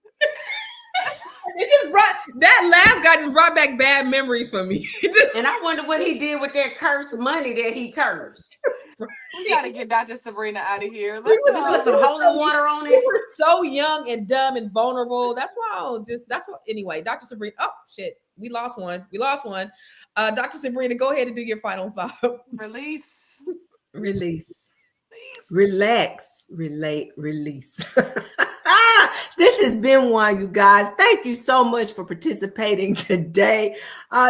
It just brought that last guy just brought back bad memories for me. And I wonder what he did with that cursed money that he cursed. We got to get Dr. Sabrina out of here. We put some holy water on We it. were so young and dumb and vulnerable. That's why anyway, Dr. Sabrina. Oh shit, we lost one. Dr. Sabrina, go ahead and do your final thought. Release. Relax, relate, release. This has been one, you guys. Thank you so much for participating today.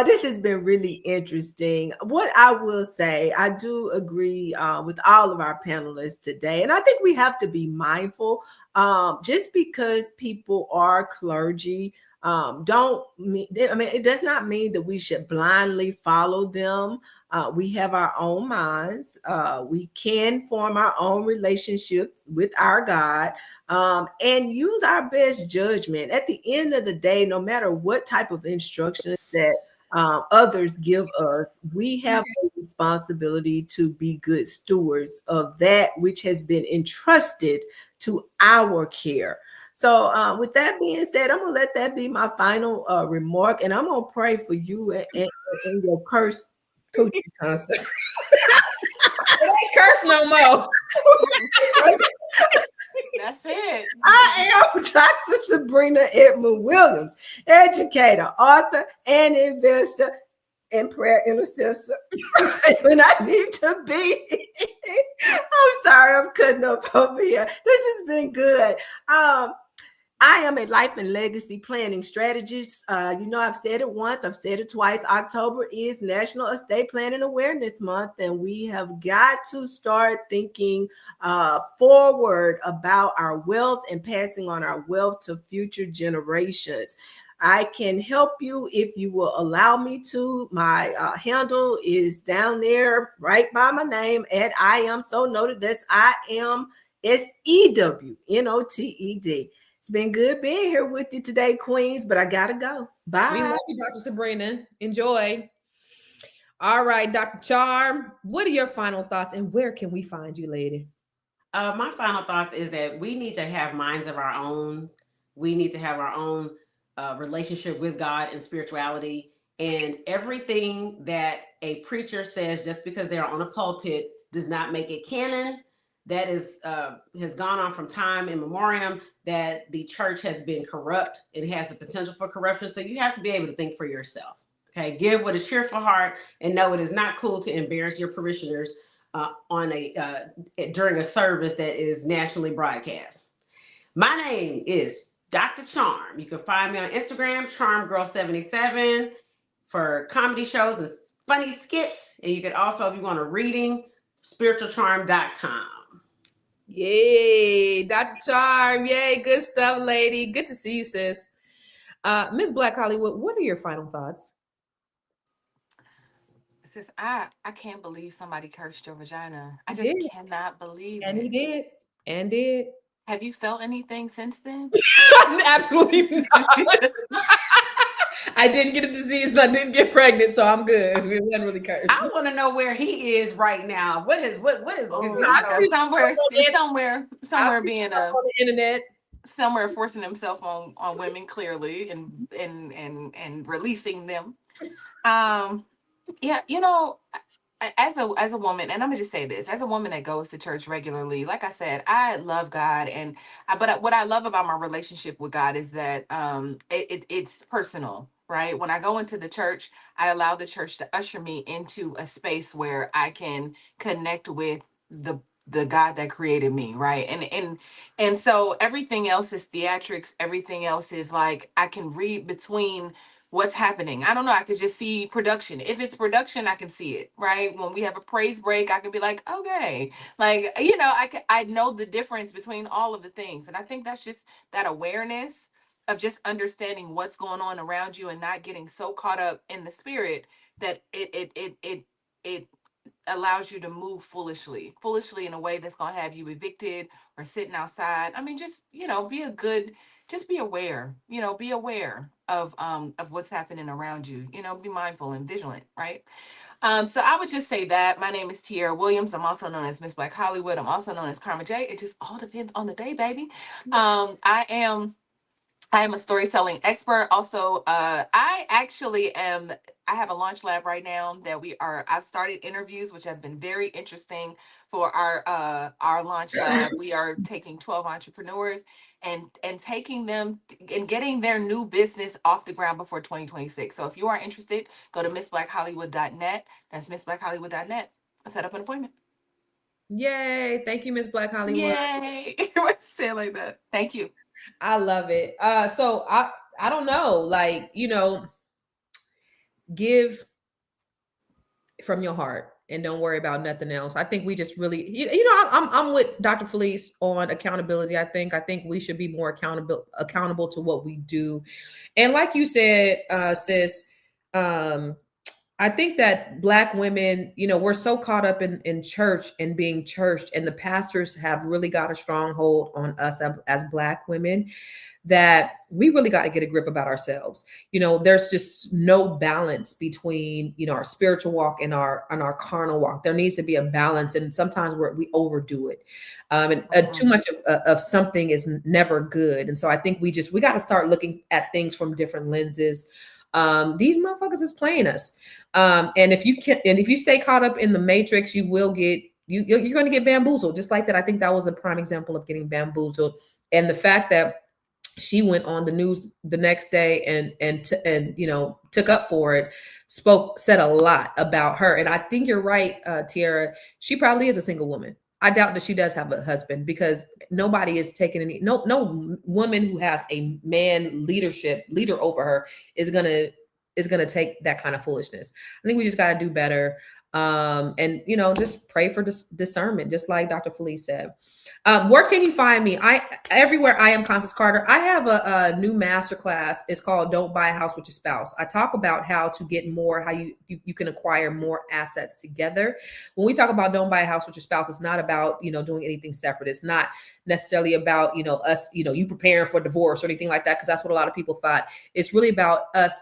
This has been really interesting. What I will say, I do agree with all of our panelists today. And I think we have to be mindful just because people are clergy. It does not mean that we should blindly follow them. We have our own minds. We can form our own relationships with our God and use our best judgment. At the end of the day, no matter what type of instructions that others give us, we have a responsibility to be good stewards of that which has been entrusted to our care. So with that being said, I'm going to let that be my final remark, and I'm going to pray for you and your cursed coochie concert. It ain't curse no more. That's it. I am Dr. Sabrina Edmund Williams, educator, author, and investor, and prayer intercessor when I need to be. I'm sorry, I'm cutting up over here. This has been good. I am a life and legacy planning strategist. I've said it once, I've said it twice. October is National Estate Planning Awareness Month, and we have got to start thinking forward about our wealth and passing on our wealth to future generations. I can help you if you will allow me to. My handle is down there right by my name at I am so noted. That's I am SEWNOTED. It's been good being here with you today, Queens, but I gotta go. Bye. We love you, Dr. Sabrina. Enjoy. All right, Dr. Charm, what are your final thoughts and where can we find you, lady? My final thoughts is that we need to have minds of our own. We need to have our own relationship with God and spirituality. And everything that a preacher says just because they're on a pulpit does not make it canon. That is has gone on from time immemorial, that the church has been corrupt. It has the potential for corruption. So you have to be able to think for yourself. Okay, give with a cheerful heart and know it is not cool to embarrass your parishioners during a service that is nationally broadcast. My name is Dr. Charm. You can find me on Instagram, CharmGirl77, for comedy shows and funny skits. And you can also, if you want a reading, spiritualcharm.com. Yay, Dr. Charm. Yay, good stuff, lady. Good to see you, sis. Miss Black Hollywood, what are your final thoughts? Sis, I can't believe somebody cursed your vagina. I just cannot believe it. And he did. And did. Have you felt anything since then? Absolutely not. I didn't get a disease and I didn't get pregnant, so I'm good. We wasn't really cursed. I want to know where he is right now. What is somewhere being on the internet, somewhere forcing himself on women clearly and releasing them. Yeah, as a woman, and I'm gonna just say this, as a woman that goes to church regularly, like I said, I love God, but what I love about my relationship with God is that it's personal, right? When I go into the church, I allow the church to usher me into a space where I can connect with the God that created me, right? And so everything else is theatrics, everything else is like I can read between what's happening. I don't know. I could just see production. If it's production, I can see it, right? When we have a praise break, I can be like, okay, like, I know the difference between all of the things. And I think that's just that awareness of just understanding what's going on around you and not getting so caught up in the spirit that it allows you to move foolishly in a way that's going to have you evicted or sitting outside. I mean, just, be aware, be aware of what's happening around you, be mindful and vigilant, right? So I would just say that my name is Tierra Williams. I'm also known as Miss Black Hollywood. I'm also known as Karma J. It just all depends on the day, baby. I am I am a story selling expert. Also, I have a launch lab right now that I've started interviews, which have been very interesting for our launch lab. We are taking 12 entrepreneurs and taking them and getting their new business off the ground before 2026. So if you are interested, go to missblackhollywood.net. That's missblackhollywood.net. Set up an appointment. Yay. Thank you, Miss Black Hollywood. Yay. Say it like that. Thank you. I love it. So I don't know, like, give from your heart and don't worry about nothing else. I think we just really, I'm with Dr. Felice on accountability. I think we should be more accountable to what we do. And like you said, sis, I think that Black women, we're so caught up in church and being churched, and the pastors have really got a stronghold on us as Black women, that we really got to get a grip about ourselves. There's just no balance between, our spiritual walk and our carnal walk. There needs to be a balance. And sometimes we overdo it. Too much of something is never good. And so I think we got to start looking at things from different lenses. These motherfuckers is playing us. And if you stay caught up in the matrix, you will get, you're going to get bamboozled just like that. I think that was a prime example of getting bamboozled. And the fact that she went on the news the next day and took up for it, said a lot about her. And I think you're right, Tiara. She probably is a single woman. I doubt that she does have a husband, because nobody is taking no woman who has a man leader over her is gonna take that kind of foolishness. I think we just gotta do better. And just pray for discernment, just like Dr. Felice said. Where can you find me? Everywhere. I am Constance Carter. I have a new masterclass. It's called Don't Buy a House with Your Spouse. I talk about how to get more, how you can acquire more assets together. When we talk about Don't Buy a House with Your Spouse, it's not about, doing anything separate. It's not necessarily about, us, you preparing for divorce or anything like that, because that's what a lot of people thought. It's really about us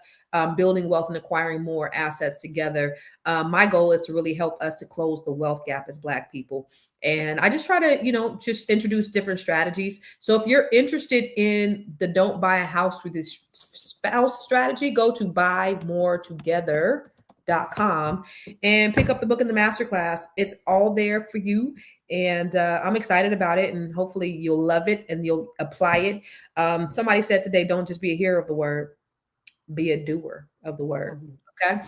building wealth and acquiring more assets together. My goal is to really help us to close the wealth gap as Black people. And I just try to, just introduce different strategies. So if you're interested in the Don't Buy a House with This Spouse strategy, go to buymoretogethr.com and pick up the book in the masterclass. It's all there for you. And I'm excited about it. And hopefully you'll love it and you'll apply it. Somebody said today, don't just be a hearer of the word, be a doer of the word. Okay.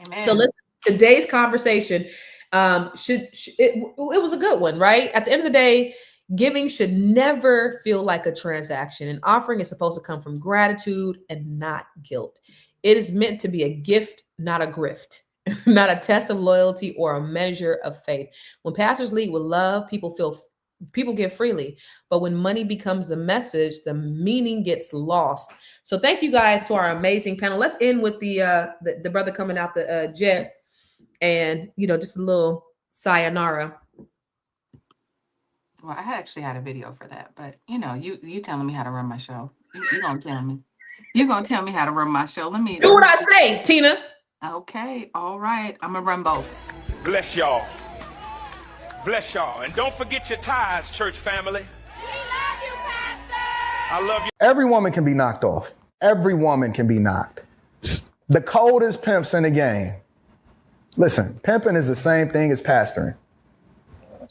Amen. So listen, today's conversation it was a good one, right? At the end of the day, giving should never feel like a transaction. And offering is supposed to come from gratitude and not guilt. It is meant to be a gift, not a grift, not a test of loyalty or a measure of faith. When pastors lead with love, people give freely. But when money becomes the message, the meaning gets lost. So thank you guys to our amazing panel. Let's end with the brother coming out the jet, and just a little sayonara. Well, I actually had a video for that, but you telling me how to run my show. You're gonna tell me. You're gonna tell me how to run my show. Let me do what I say, Tina. Okay, all right. I'm gonna run both. Bless y'all. Bless y'all. And don't forget your tithes, church family. We love you, Pastor. I love you. Every woman can be knocked off. Every woman can be knocked. The coldest pimps in the game. Listen, pimping is the same thing as pastoring.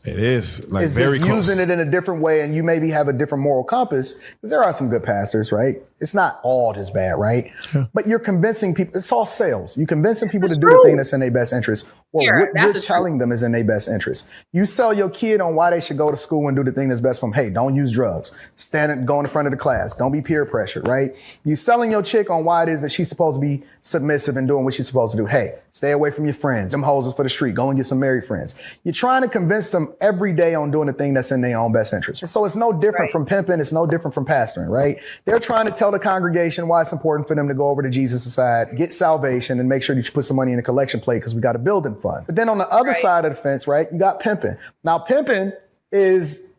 It is like it's very just close. Using it in a different way, and you maybe have a different moral compass, because there are some good pastors, right? It's not all just bad, right? Yeah. But you're convincing people. It's all sales. You're convincing people to do the thing that's in their best interest, or what you're telling them is in their best interest. You sell your kid on why they should go to school and do the thing that's best for them. Hey, don't use drugs. Go in the front of the class. Don't be peer pressured, right? You selling your chick on why it is that she's supposed to be submissive and doing what she's supposed to do. Hey, stay away from your friends. Them hoes is for the street. Go and get some married friends. You're trying to convince them every day on doing the thing that's in their own best interest. So it's no different from pimping. It's no different from pastoring, right? They're trying to tell the congregation why it's important for them to go over to Jesus' side, get salvation, and make sure that you put some money in the collection plate because we got a building fund. But then on the other side of the fence, right, you got pimping. Now, pimping is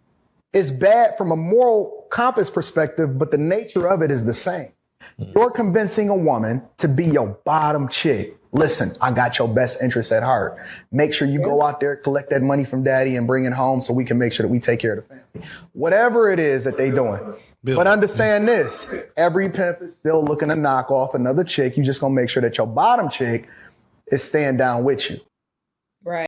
bad from a moral compass perspective, but the nature of it is the same. You're convincing a woman to be your bottom chick Listen, I got your best interests at heart. Make sure you go out there, collect that money from daddy and bring it home so we can make sure that we take care of the family. Whatever it is that they doing. But understand this, every pimp is still looking to knock off another chick. You just gonna make sure that your bottom chick is staying down with you.